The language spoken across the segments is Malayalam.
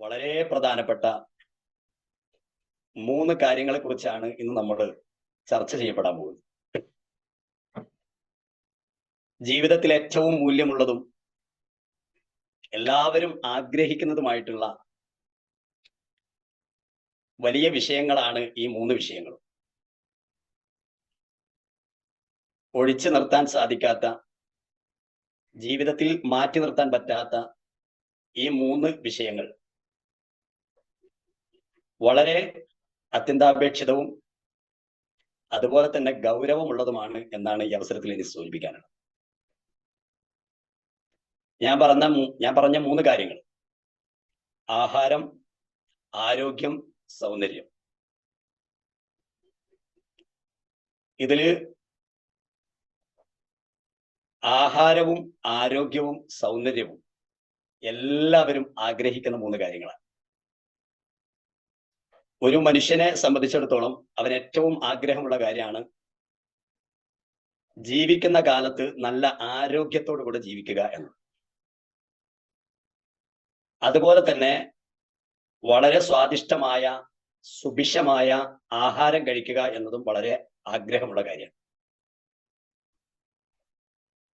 വളരെ പ്രധാനപ്പെട്ട 3 കാര്യങ്ങളെ കുറിച്ചാണ് ഇന്ന് നമ്മൾ ചർച്ച ചെയ്യപ്പെടാൻ പോകുന്നത്. ജീവിതത്തിൽ ഏറ്റവും മൂല്യമുള്ളതും എല്ലാവരും ആഗ്രഹിക്കുന്നതുമായിട്ടുള്ള വലിയ വിഷയങ്ങളാണ് ഈ 3 വിഷയങ്ങളും. ഒഴിച്ചു നിർത്താൻ സാധിക്കാത്ത, ജീവിതത്തിൽ മാറ്റി നിർത്താൻ പറ്റാത്ത ഈ 3 വിഷയങ്ങൾ വളരെ അത്യന്താപേക്ഷിതവും അതുപോലെ തന്നെ ഗൗരവമുള്ളതുമാണ് എന്നാണ് ഈ അവസരത്തിൽ എനിക്ക് സൂചിപ്പിക്കാനുള്ളത്. ഞാൻ പറഞ്ഞ 3 കാര്യങ്ങൾ: ആഹാരം, ആരോഗ്യം, സൗന്ദര്യം. ഇതില് ആഹാരവും ആരോഗ്യവും സൗന്ദര്യവും എല്ലാവരും ആഗ്രഹിക്കുന്ന 3 കാര്യങ്ങളാണ്. ഒരു മനുഷ്യനെ സംബന്ധിച്ചിടത്തോളം അവൻ ഏറ്റവും ആഗ്രഹമുള്ള കാര്യമാണ് ജീവിക്കുന്ന കാലത്ത് നല്ല ആരോഗ്യത്തോടു കൂടെ ജീവിക്കുക എന്നത്. അതുപോലെ തന്നെ വളരെ സ്വാദിഷ്ടമായ സുഭിക്ഷമായ ആഹാരം കഴിക്കുക എന്നതും വളരെ ആഗ്രഹമുള്ള കാര്യമാണ്.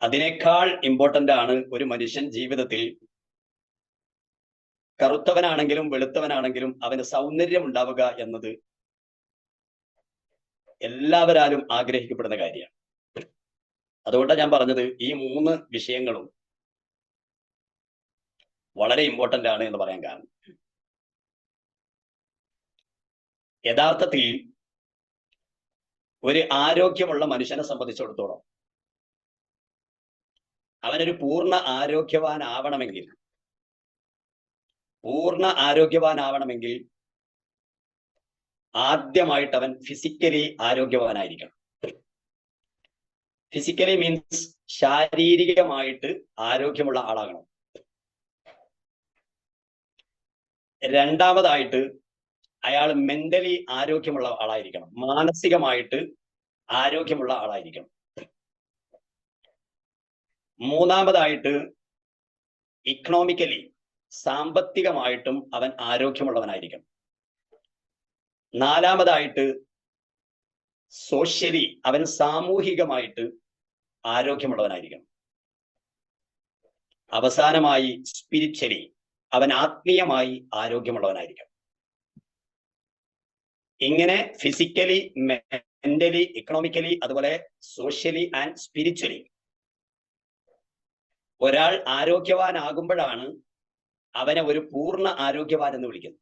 അതിനേക്കാൾ ഇമ്പോർട്ടന്റ് ആണ് ഒരു മനുഷ്യൻ ജീവിതത്തിൽ കറുത്തവനാണെങ്കിലും വെളുത്തവനാണെങ്കിലും അവന് സൗന്ദര്യം ഉണ്ടാവുക എന്നത് എല്ലാവരാലും ആഗ്രഹിക്കപ്പെടുന്ന കാര്യമാണ്. അതുകൊണ്ടാണ് ഞാൻ പറഞ്ഞത് ഈ 3 വിഷയങ്ങളും വളരെ ഇമ്പോർട്ടന്റ് ആണ് എന്ന് പറയാൻ കാരണം, യഥാർത്ഥത്തിൽ ഒരു ആരോഗ്യമുള്ള മനുഷ്യനെ സംബന്ധിച്ചിടത്തോളം അവനൊരു പൂർണ്ണ ആരോഗ്യവാനാവണമെങ്കിൽ ആദ്യമായിട്ട് അവൻ ഫിസിക്കലി ആരോഗ്യവാനായിരിക്കണം. ഫിസിക്കലി മീൻസ് ശാരീരികമായിട്ട് ആരോഗ്യമുള്ള ആളാകണം. രണ്ടാമതായിട്ട് അയാൾ മെന്റലി ആരോഗ്യമുള്ള ആളായിരിക്കണം, മാനസികമായിട്ട് ആരോഗ്യമുള്ള ആളായിരിക്കണം. മൂന്നാമതായിട്ട് ഇക്കണോമിക്കലി സാമ്പത്തികമായിട്ടും അവൻ ആരോഗ്യമുള്ളവനായിരിക്കണം. നാലാമതായിട്ട് സോഷ്യലി അവൻ സാമൂഹികമായിട്ട് ആരോഗ്യമുള്ളവനായിരിക്കണം. അവസാനമായി സ്പിരിച്വലി അവൻ ആത്മീയമായി ആരോഗ്യമുള്ളവനായിരിക്കണം. ഇങ്ങനെ ഫിസിക്കലി, മെന്റലി, ഇക്കണോമിക്കലി, അതുപോലെ സോഷ്യലി ആൻഡ് സ്പിരിച്വലി ഒരാൾ ആരോഗ്യവാനാകുമ്പോഴാണ് അവനെ ഒരു പൂർണ്ണ ആരോഗ്യവാൻ എന്ന് വിളിക്കുന്നത്.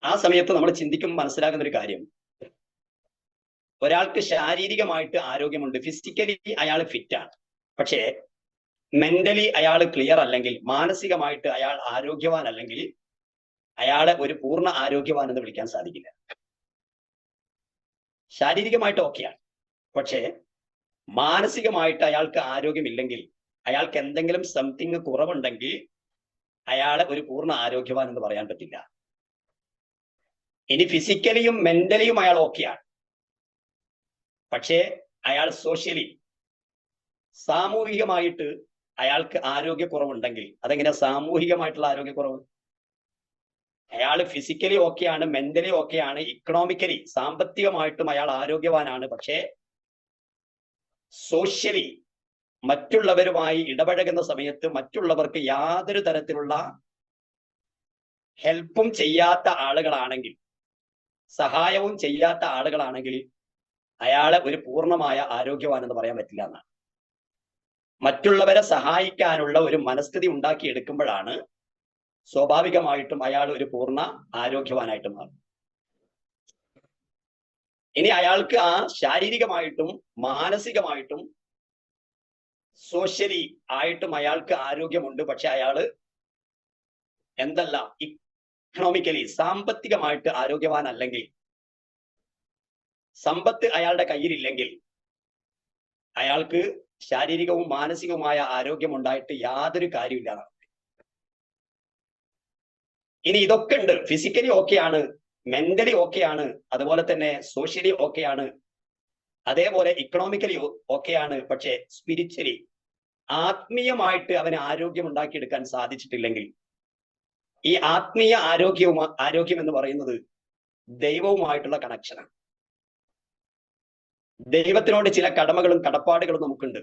ആ സമയത്ത് നമ്മൾ ചിന്തിക്കുമ്പോൾ മനസ്സിലാകുന്ന ഒരു കാര്യം, ഒരാൾക്ക് ശാരീരികമായിട്ട് ആരോഗ്യമുണ്ട്, ഫിസിക്കലി അയാൾ ഫിറ്റാണ്, പക്ഷേ മെന്റലി അയാൾ ക്ലിയർ അല്ലെങ്കിൽ, മാനസികമായിട്ട് അയാൾ ആരോഗ്യവാൻ അല്ലെങ്കിൽ അയാളെ ഒരു പൂർണ്ണ ആരോഗ്യവാൻ എന്ന് വിളിക്കാൻ സാധിക്കില്ല. ശാരീരികമായിട്ട് ഓക്കെയാണ്, പക്ഷേ മാനസികമായിട്ട് അയാൾക്ക് ആരോഗ്യമില്ലെങ്കിൽ, അയാൾക്ക് എന്തെങ്കിലും സംതിങ് കുറവുണ്ടെങ്കിൽ അയാളെ ഒരു പൂർണ്ണ ആരോഗ്യവാൻ എന്ന് പറയാൻ പറ്റില്ല. ഇനി ഫിസിക്കലിയും മെന്റലിയും അയാൾ ഓക്കെയാണ്, പക്ഷേ അയാൾ സോഷ്യലി, സാമൂഹികമായിട്ട് അയാൾക്ക് ആരോഗ്യക്കുറവുണ്ടെങ്കിൽ, അതെങ്ങനെ സാമൂഹികമായിട്ടുള്ള ആരോഗ്യക്കുറവ്? അയാൾ ഫിസിക്കലി ഓക്കെയാണ്, മെന്റലി ഓക്കെയാണ്, ഇക്കണോമിക്കലി സാമ്പത്തികമായിട്ടും അയാൾ ആരോഗ്യവാനാണ്, പക്ഷേ സോഷ്യലി മറ്റുള്ളവരുമായി ഇടപഴകുന്ന സമയത്ത് മറ്റുള്ളവർക്ക് യാതൊരു തരത്തിലുള്ള ഹെൽപ്പും ചെയ്യാത്ത ആളുകളാണെങ്കിൽ, സഹായവും ചെയ്യാത്ത ആളുകളാണെങ്കിൽ അയാളെ ഒരു പൂർണ്ണമായ ആരോഗ്യവാൻ എന്ന് പറയാൻ പറ്റില്ല എന്നാണ്. മറ്റുള്ളവരെ സഹായിക്കാനുള്ള ഒരു മനസ്ഥിതി ഉണ്ടാക്കിയെടുക്കുമ്പോഴാണ് സ്വാഭാവികമായിട്ടും അയാൾ ഒരു പൂർണ്ണ ആരോഗ്യവാനായിട്ട് മാറും. ഇനി അയാൾക്ക് ആ ശാരീരികമായിട്ടും മാനസികമായിട്ടും സോഷ്യലി ആയിട്ടും അയാൾക്ക് ആരോഗ്യമുണ്ട്, പക്ഷെ അയാള് ഇക്കണോമിക്കലി സാമ്പത്തികമായിട്ട് ആരോഗ്യവാൻ അല്ലെങ്കിൽ, സമ്പത്ത് അയാളുടെ കയ്യിലില്ലെങ്കിൽ അയാൾക്ക് ശാരീരികവും മാനസികവുമായ ആരോഗ്യം ഉണ്ടായിട്ട് യാതൊരു കാര്യമില്ല. ഇനി ഇതൊക്കെ ഉണ്ട്, ഫിസിക്കലി ഓക്കെയാണ്, മെന്റലി ഓക്കെയാണ്, അതുപോലെ തന്നെ സോഷ്യലി ഓക്കെയാണ്, അതേപോലെ ഇക്കണോമിക്കലി ഓക്കെയാണ്, പക്ഷെ സ്പിരിച്വലി ആത്മീയമായിട്ട് അവന് ആരോഗ്യം ഉണ്ടാക്കിയെടുക്കാൻ സാധിച്ചിട്ടില്ലെങ്കിൽ, ഈ ആത്മീയ ആരോഗ്യം എന്ന് പറയുന്നത് ദൈവവുമായിട്ടുള്ള കണക്ഷനാണ്. ദൈവത്തിനോട് ചില കടമകളും കടപ്പാടുകളും നമുക്കുണ്ട്.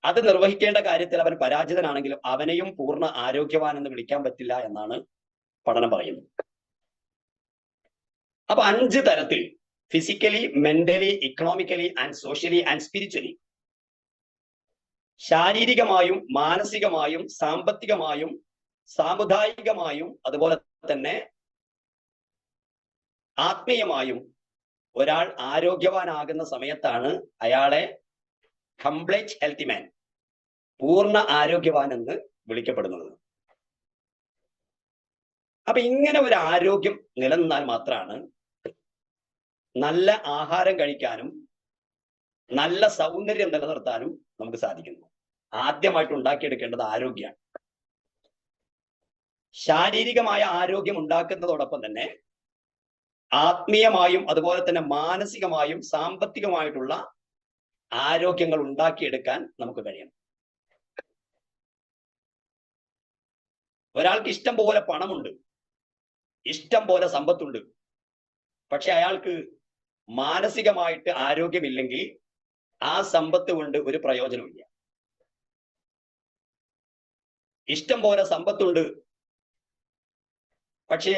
അത് നിർവഹിക്കേണ്ട കാര്യത്തിൽ അവൻ പരാജിതനാണെങ്കിലും അവനെയും പൂർണ്ണ ആരോഗ്യവാൻ എന്ന് വിളിക്കാൻ പറ്റില്ല എന്നാണ് പഠനം പറയുന്നത്. അപ്പൊ 5 തരത്തിൽ physically, mentally, economically and socially and spiritually, ശാരീരികമായും മാനസികമായും സാമ്പത്തികമായും സാമുദായികമായും അതുപോലെ തന്നെ ആത്മീയമായും ഒരാൾ ആരോഗ്യവാനാകുന്ന സമയത്താണ് അയാളെ കംപ്ലീറ്റ് ഹെൽത്തി മാൻ, പൂർണ്ണ ആരോഗ്യവാൻ എന്ന് വിളിക്കപ്പെടുന്നത്. അപ്പൊ ഇങ്ങനെ ഒരു ആരോഗ്യം നിലനിന്നാൽ മാത്രമാണ് നല്ല ആഹാരം കഴിക്കാനും നല്ല സൗന്ദര്യം നിലനിർത്താനും നമുക്ക് സാധിക്കുന്നു. ആദ്യമായിട്ട് ഉണ്ടാക്കിയെടുക്കേണ്ടത് ആരോഗ്യമാണ്. ശാരീരികമായ ആരോഗ്യം ഉണ്ടാക്കുന്നതോടൊപ്പം തന്നെ ആത്മീയമായും അതുപോലെ തന്നെ മാനസികമായും സാമ്പത്തികമായിട്ടുള്ള ആരോഗ്യങ്ങൾ ഉണ്ടാക്കിയെടുക്കാൻ നമുക്ക് കഴിയണം. ഒരാൾക്ക് ഇഷ്ടം പോലെ പണമുണ്ട്, ഇഷ്ടം പോലെ സമ്പത്തുണ്ട്, പക്ഷെ അയാൾക്ക് മാനസികമായിട്ട് ആരോഗ്യമില്ലെങ്കിൽ ആ സമ്പത്ത് കൊണ്ട് ഒരു പ്രയോജനമില്ല. ഇഷ്ടം പോലെ സമ്പത്തുണ്ട്, പക്ഷേ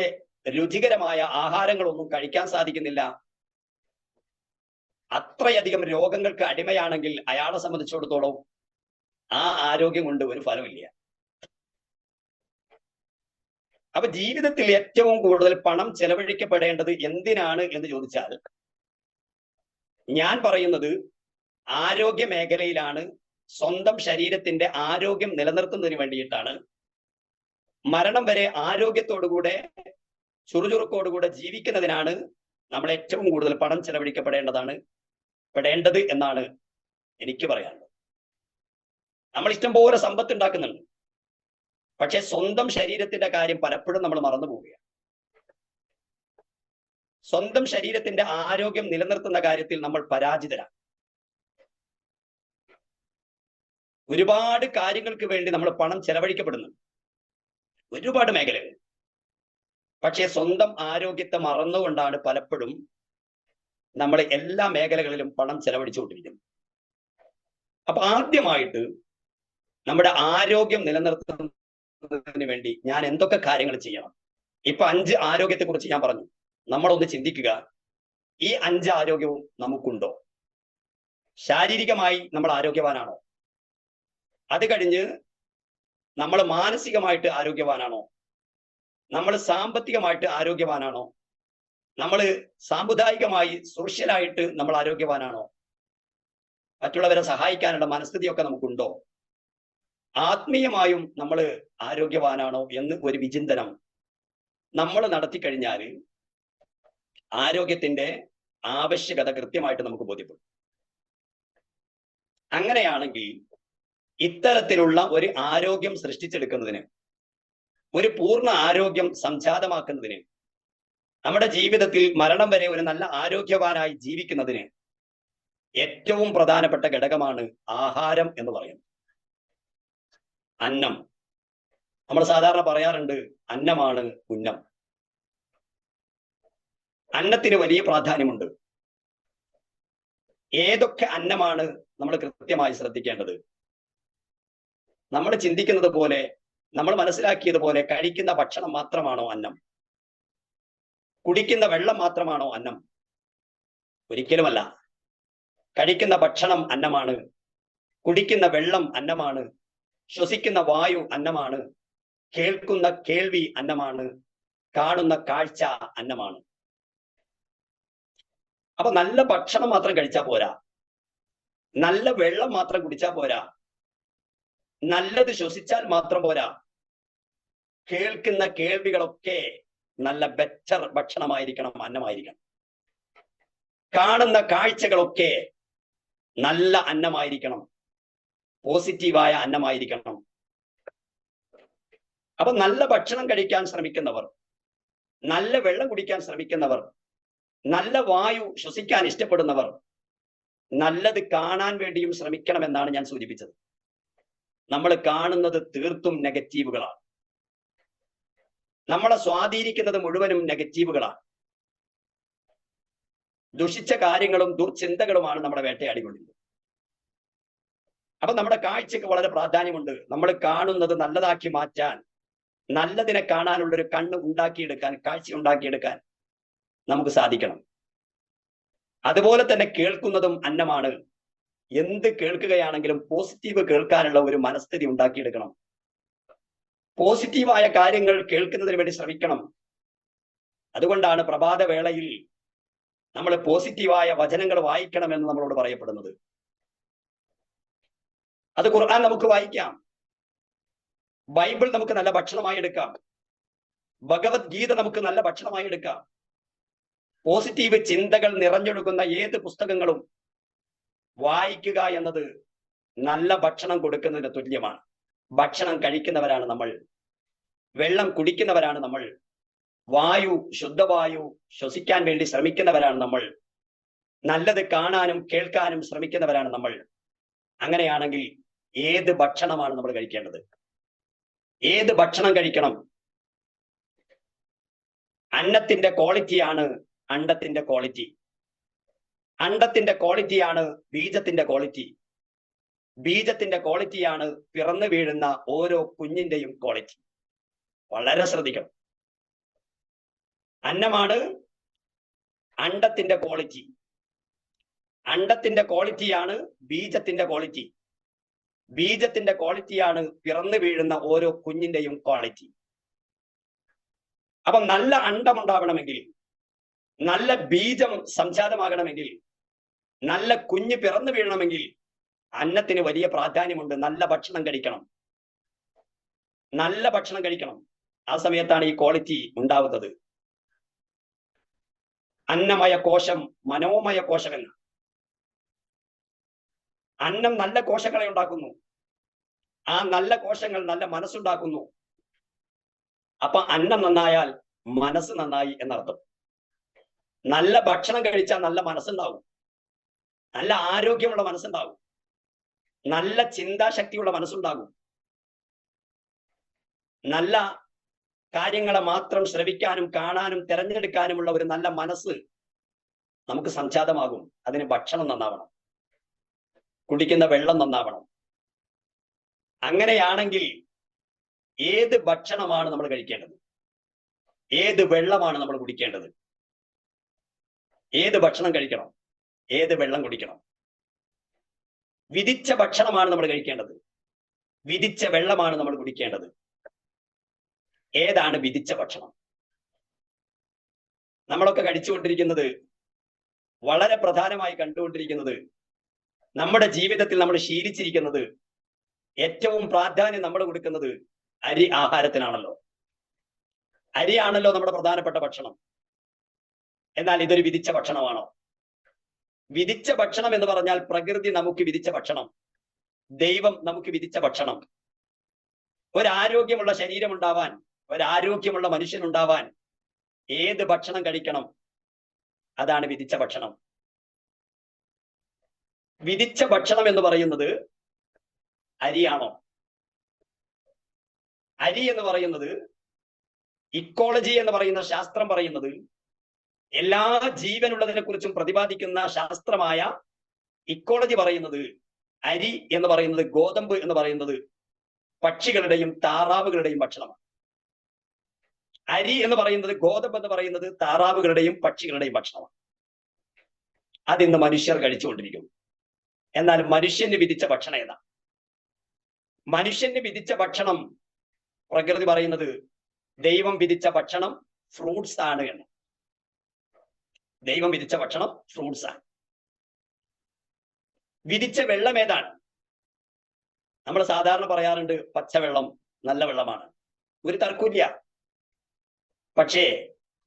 രുചികരമായ ആഹാരങ്ങളൊന്നും കഴിക്കാൻ സാധിക്കുന്നില്ല, അത്രയധികം രോഗങ്ങൾക്ക് അടിമയാണെങ്കിൽ അയാളെ സംബന്ധിച്ചിടത്തോളം ആ ആരോഗ്യം കൊണ്ട് ഒരു ഫലമില്ല. അപ്പൊ ജീവിതത്തിൽ ഏറ്റവും കൂടുതൽ പണം ചെലവഴിക്കപ്പെടേണ്ടത് എന്തിനാണ് എന്ന് ചോദിച്ചാൽ, ഞാൻ പറയുന്നത് ആരോഗ്യ മേഖലയിലാണ്. സ്വന്തം ശരീരത്തിന്റെ ആരോഗ്യം നിലനിർത്തുന്നതിന് വേണ്ടിയിട്ടാണ്. മരണം വരെ ആരോഗ്യത്തോടുകൂടെ ചുറുചുറുക്കോടുകൂടെ ജീവിക്കുന്നതിനാണ് നമ്മൾ ഏറ്റവും കൂടുതൽ പണം ചെലവഴിക്കപ്പെടേണ്ടത് എന്നാണ് എനിക്ക് പറയാനുള്ളത്. നമ്മൾ ഇഷ്ടംപോലെ സമ്പത്ത് ഉണ്ടാക്കുന്നുണ്ട്, പക്ഷെ സ്വന്തം ശരീരത്തിന്റെ കാര്യം പലപ്പോഴും നമ്മൾ മറന്നു പോവുകയാണ്. സ്വന്തം ശരീരത്തിന്റെ ആരോഗ്യം നിലനിർത്തുന്ന കാര്യത്തിൽ നമ്മൾ പരാജിതരാണ്. ഒരുപാട് കാര്യങ്ങൾക്ക് വേണ്ടി നമ്മൾ പണം ചെലവഴിക്കപ്പെടുന്നു, ഒരുപാട് മേഖലകൾ. പക്ഷെ സ്വന്തം ആരോഗ്യത്തെ മറന്നുകൊണ്ടാണ് പലപ്പോഴും നമ്മൾ എല്ലാ മേഖലകളിലും പണം ചെലവഴിച്ചുകൊണ്ടിരിക്കുന്നത്. അപ്പൊ ആദ്യമായിട്ട് നമ്മുടെ ആരോഗ്യം നിലനിർത്തുന്നതിന് വേണ്ടി ഞാൻ എന്തൊക്കെ കാര്യങ്ങൾ ചെയ്യണം? ഇപ്പൊ 5 ആരോഗ്യത്തെ കുറിച്ച് ഞാൻ പറഞ്ഞു. നമ്മളൊന്ന് ചിന്തിക്കുക, ഈ 5 ആരോഗ്യവും നമുക്കുണ്ടോ? ശാരീരികമായി നമ്മൾ ആരോഗ്യവാനാണോ? അത് കഴിഞ്ഞ് നമ്മൾ മാനസികമായിട്ട് ആരോഗ്യവാനാണോ? നമ്മൾ സാമ്പത്തികമായിട്ട് ആരോഗ്യവാനാണോ? നമ്മൾ സാമുദായികമായി സോഷ്യലായിട്ട് നമ്മൾ ആരോഗ്യവാനാണോ? മറ്റുള്ളവരെ സഹായിക്കാനുള്ള മനസ്ഥിതിയൊക്കെ നമുക്കുണ്ടോ? ആത്മീയമായും നമ്മൾ ആരോഗ്യവാനാണോ എന്ന് ഒരു വിചിന്തനം നമ്മൾ നടത്തിക്കഴിഞ്ഞാൽ ആരോഗ്യത്തിന്റെ ആവശ്യകത കൃത്യമായിട്ട് നമുക്ക് ബോധ്യപ്പെടും. അങ്ങനെയാണെങ്കിൽ ഇത്തരത്തിലുള്ള ഒരു ആരോഗ്യം സൃഷ്ടിച്ചെടുക്കുന്നതിന്, ഒരു പൂർണ്ണ ആരോഗ്യം സംജാതമാക്കുന്നതിന്, നമ്മുടെ ജീവിതത്തിൽ മരണം വരെ ഒരു നല്ല ആരോഗ്യവാനായി ജീവിക്കുന്നതിന് ഏറ്റവും പ്രധാനപ്പെട്ട ഘടകമാണ് ആഹാരം എന്ന് പറയുന്നത്. അന്നം. നമ്മൾ സാധാരണ പറയാറുണ്ട്, അന്നമാണ് ഉന്നം. അന്നത്തിന് വലിയ പ്രാധാന്യമുണ്ട്. ഏതൊക്കെ അന്നമാണ് നമ്മൾ കൃത്യമായി ശ്രദ്ധിക്കേണ്ടത്? നമ്മൾ ചിന്തിക്കുന്നത് പോലെ, നമ്മൾ മനസ്സിലാക്കിയതുപോലെ കഴിക്കുന്ന ഭക്ഷണം മാത്രമാണോ അന്നം? കുടിക്കുന്ന വെള്ളം മാത്രമാണോ അന്നം? ഒരിക്കലുമല്ല. കഴിക്കുന്ന ഭക്ഷണം അന്നമാണ്, കുടിക്കുന്ന വെള്ളം അന്നമാണ്, ശ്വസിക്കുന്ന വായു അന്നമാണ്, കേൾക്കുന്ന കേൾവി അന്നമാണ്, കാണുന്ന കാഴ്ച അന്നമാണ്. അപ്പൊ നല്ല ഭക്ഷണം മാത്രം കഴിച്ചാൽ പോരാ, നല്ല വെള്ളം മാത്രം കുടിച്ചാൽ പോരാ, നല്ലത് ശ്വസിച്ചാൽ മാത്രം പോരാ. കേൾക്കുന്ന കേൾവികളൊക്കെ നല്ല ബെറ്റർ ഭക്ഷണമായിരിക്കണം, അന്നമായിരിക്കണം. കാണുന്ന കാഴ്ചകളൊക്കെ നല്ല അന്നമായിരിക്കണം, പോസിറ്റീവായ അന്നമായിരിക്കണം. അപ്പൊ നല്ല ഭക്ഷണം കഴിക്കാൻ ശ്രമിക്കുന്നവർ, നല്ല വെള്ളം കുടിക്കാൻ ശ്രമിക്കുന്നവർ, നല്ല വായു ശ്വസിക്കാൻ ഇഷ്ടപ്പെടുന്നവർ, നല്ലത് കാണാൻ വേണ്ടിയും ശ്രമിക്കണമെന്നാണ് ഞാൻ സൂചിപ്പിച്ചത്. നമ്മൾ കാണുന്നത് തീർത്തും നെഗറ്റീവുകളാണ്. നമ്മളെ സ്വാധീനിക്കുന്നത് മുഴുവനും നെഗറ്റീവുകളാണ്. ദുഷിച്ച കാര്യങ്ങളും ദുർചിന്തകളുമാണ് നമ്മളെ വേട്ടയാടിക്കൊണ്ടിരിക്കുന്നത്. അപ്പൊ നമ്മുടെ കാഴ്ചക്ക് വളരെ പ്രാധാന്യമുണ്ട്. നമ്മൾ കാണുന്നത് നല്ലതാക്കി മാറ്റാൻ, നല്ലതിനെ കാണാനുള്ളൊരു കണ്ണ് ഉണ്ടാക്കിയെടുക്കാൻ, കാഴ്ച ഉണ്ടാക്കിയെടുക്കാൻ നമുക്ക് സാധിക്കണം. അതുപോലെ തന്നെ കേൾക്കുന്നതും അന്നമാണ്. എന്ത് കേൾക്കുകയാണെങ്കിലും പോസിറ്റീവ് കേൾക്കാനുള്ള ഒരു മനസ്ഥിതി ഉണ്ടാക്കിയെടുക്കണം. പോസിറ്റീവായ കാര്യങ്ങൾ കേൾക്കുന്നതിന് വേണ്ടി ശ്രമിക്കണം. അതുകൊണ്ടാണ് പ്രഭാത വേളയിൽ നമ്മൾ പോസിറ്റീവായ വചനങ്ങൾ വായിക്കണമെന്ന് നമ്മളോട് പറയപ്പെടുന്നത്. അത് ഖുർആൻ നമുക്ക് വായിക്കാം, ബൈബിൾ നമുക്ക് നല്ല ഭക്ഷണമായി എടുക്കാം, ഭഗവത്ഗീത നമുക്ക് നല്ല ഭക്ഷണമായി എടുക്കാം. പോസിറ്റീവ് ചിന്തകൾ നിറഞ്ഞൊഴുകുന്ന ഏത് പുസ്തകങ്ങളും വായിക്കുക എന്നത് നല്ല ഭക്ഷണം കൊടുക്കുന്നതിന് തുല്യമാണ്. ഭക്ഷണം കഴിക്കുന്നവരാണ് നമ്മൾ, വെള്ളം കുടിക്കുന്നവരാണ് നമ്മൾ, വായു, ശുദ്ധവായു ശ്വസിക്കാൻ വേണ്ടി ശ്രമിക്കുന്നവരാണ് നമ്മൾ, നല്ലത് കാണാനും കേൾക്കാനും ശ്രമിക്കുന്നവരാണ് നമ്മൾ. അങ്ങനെയാണെങ്കിൽ ഏത് ഭക്ഷണമാണ് നമ്മൾ കഴിക്കേണ്ടത്? ഏത് ഭക്ഷണം കഴിക്കണം? അന്നത്തിന്റെ ക്വാളിറ്റിയാണ് അണ്ടത്തിന്റെ ക്വാളിറ്റി. അണ്ടത്തിന്റെ ക്വാളിറ്റിയാണ് ബീജത്തിന്റെ ക്വാളിറ്റി. ബീജത്തിന്റെ ക്വാളിറ്റിയാണ് പിറന്നു വീഴുന്ന ഓരോ കുഞ്ഞിന്റെയും ക്വാളിറ്റി. വളരെ ശ്രദ്ധിക്കണം. അന്നമാണ് അണ്ടത്തിന്റെ ക്വാളിറ്റി. അണ്ടത്തിന്റെ ക്വാളിറ്റിയാണ് ബീജത്തിന്റെ ക്വാളിറ്റി. ബീജത്തിന്റെ ക്വാളിറ്റിയാണ് പിറന്നു വീഴുന്ന ഓരോ കുഞ്ഞിന്റെയും ക്വാളിറ്റി. അപ്പൊ നല്ല അണ്ടം ഉണ്ടാവണമെങ്കിൽ, നല്ല ബീജം സംജാതമാകണമെങ്കിൽ, നല്ല കുഞ്ഞ് പിറന്നു വീഴണമെങ്കിൽ അന്നത്തിന് വലിയ പ്രാധാന്യമുണ്ട്. നല്ല ഭക്ഷണം കഴിക്കണം, നല്ല ഭക്ഷണം കഴിക്കണം. ആ സമയത്താണ് ഈ ക്വാളിറ്റി ഉണ്ടാവുന്നത്. അന്നമയ കോശം മനോമയ കോശം എന്ന്. അന്നം നല്ല കോശങ്ങളെ ഉണ്ടാക്കുന്നു. ആ നല്ല കോശങ്ങൾ നല്ല മനസ്സുണ്ടാക്കുന്നു. അപ്പൊ അന്നം നന്നായാൽ മനസ്സ് നന്നായി എന്നർത്ഥം. നല്ല ഭക്ഷണം കഴിച്ചാൽ നല്ല മനസ്സുണ്ടാവും, നല്ല ആരോഗ്യമുള്ള മനസ്സുണ്ടാവും, നല്ല ചിന്താശക്തിയുള്ള മനസ്സുണ്ടാകും. നല്ല കാര്യങ്ങളെ മാത്രം ശ്രവിക്കാനും കാണാനും തിരഞ്ഞെടുക്കാനുമുള്ള ഒരു നല്ല മനസ്സ് നമുക്ക് സംജാതമാകും. അതിന് ഭക്ഷണം നന്നാവണം, കുടിക്കുന്ന വെള്ളം നന്നാവണം. അങ്ങനെയാണെങ്കിൽ ഏത് ഭക്ഷണമാണ് നമ്മൾ കഴിക്കേണ്ടത്? ഏത് വെള്ളമാണ് നമ്മൾ കുടിക്കേണ്ടത്? ഏത് ഭക്ഷണം കഴിക്കണം? ഏത് വെള്ളം കുടിക്കണം? വിധിച്ച ഭക്ഷണമാണ് നമ്മൾ കഴിക്കേണ്ടത്, വിധിച്ച വെള്ളമാണ് നമ്മൾ കുടിക്കേണ്ടത്. ഏതാണ് വിധിച്ച ഭക്ഷണം? നമ്മളൊക്കെ കഴിച്ചുകൊണ്ടിരിക്കുന്നത്, വളരെ പ്രധാനമായി കണ്ടുകൊണ്ടിരിക്കുന്നത്, നമ്മുടെ ജീവിതത്തിൽ നമ്മൾ ശീലിച്ചിരിക്കുന്നത്, ഏറ്റവും പ്രാധാന്യം നമ്മൾ കൊടുക്കുന്നത് അരി ആഹാരത്തിനാണല്ലോ. അരിയാണല്ലോ നമ്മുടെ പ്രധാനപ്പെട്ട ഭക്ഷണം. എന്നാൽ ഇതൊരു വിധിച്ച ഭക്ഷണമാണോ? വിധിച്ച ഭക്ഷണം എന്ന് പറഞ്ഞാൽ പ്രകൃതി നമുക്ക് വിധിച്ച ഭക്ഷണം, ദൈവം നമുക്ക് വിധിച്ച ഭക്ഷണം. ഒരാരോഗ്യമുള്ള ശരീരം ഉണ്ടാവാൻ, ഒരാരോഗ്യമുള്ള മനുഷ്യനുണ്ടാവാൻ ഏത് ഭക്ഷണം കഴിക്കണം? അതാണ് വിധിച്ച ഭക്ഷണം. വിധിച്ച ഭക്ഷണം എന്ന് പറയുന്നത് അരിയാണോ? അരി എന്ന് പറയുന്നത്, ഇക്കോളജി എന്ന് പറയുന്ന ശാസ്ത്രം പറയുന്നത്, എല്ലാ ജീവനുള്ളതിനെ കുറിച്ചും പ്രതിപാദിക്കുന്ന ശാസ്ത്രമായ ഇക്കോളജി പറയുന്നത്, അരി എന്ന് പറയുന്നത്, ഗോതമ്പ് എന്ന് പറയുന്നത് പക്ഷികളുടെയും താറാവുകളുടെയും ഭക്ഷണമാണ്. അരി എന്ന് പറയുന്നത്, ഗോതമ്പ് എന്ന് പറയുന്നത് താറാവുകളുടെയും പക്ഷികളുടെയും ഭക്ഷണമാണ്. അതിന്ന് മനുഷ്യർ കഴിച്ചുകൊണ്ടിരിക്കുന്നു. എന്നാൽ മനുഷ്യന് വിധിച്ച ഭക്ഷണം ഏതാ? മനുഷ്യന് വിധിച്ച ഭക്ഷണം പ്രകൃതി പറയുന്നത്, ദൈവം വിധിച്ച ഭക്ഷണം ഫ്രൂട്ട്സ് ആണ് എന്ന്. ദൈവം വിധിച്ച ഭക്ഷണം ഫ്രൂട്ട്സ് ആണ്. വിധിച്ച വെള്ളം ഏതാണ്? നമ്മൾ സാധാരണ പറയാറുണ്ട് പച്ചവെള്ളം നല്ല വെള്ളമാണ്, ഒരു തർക്കമില്ല. പക്ഷേ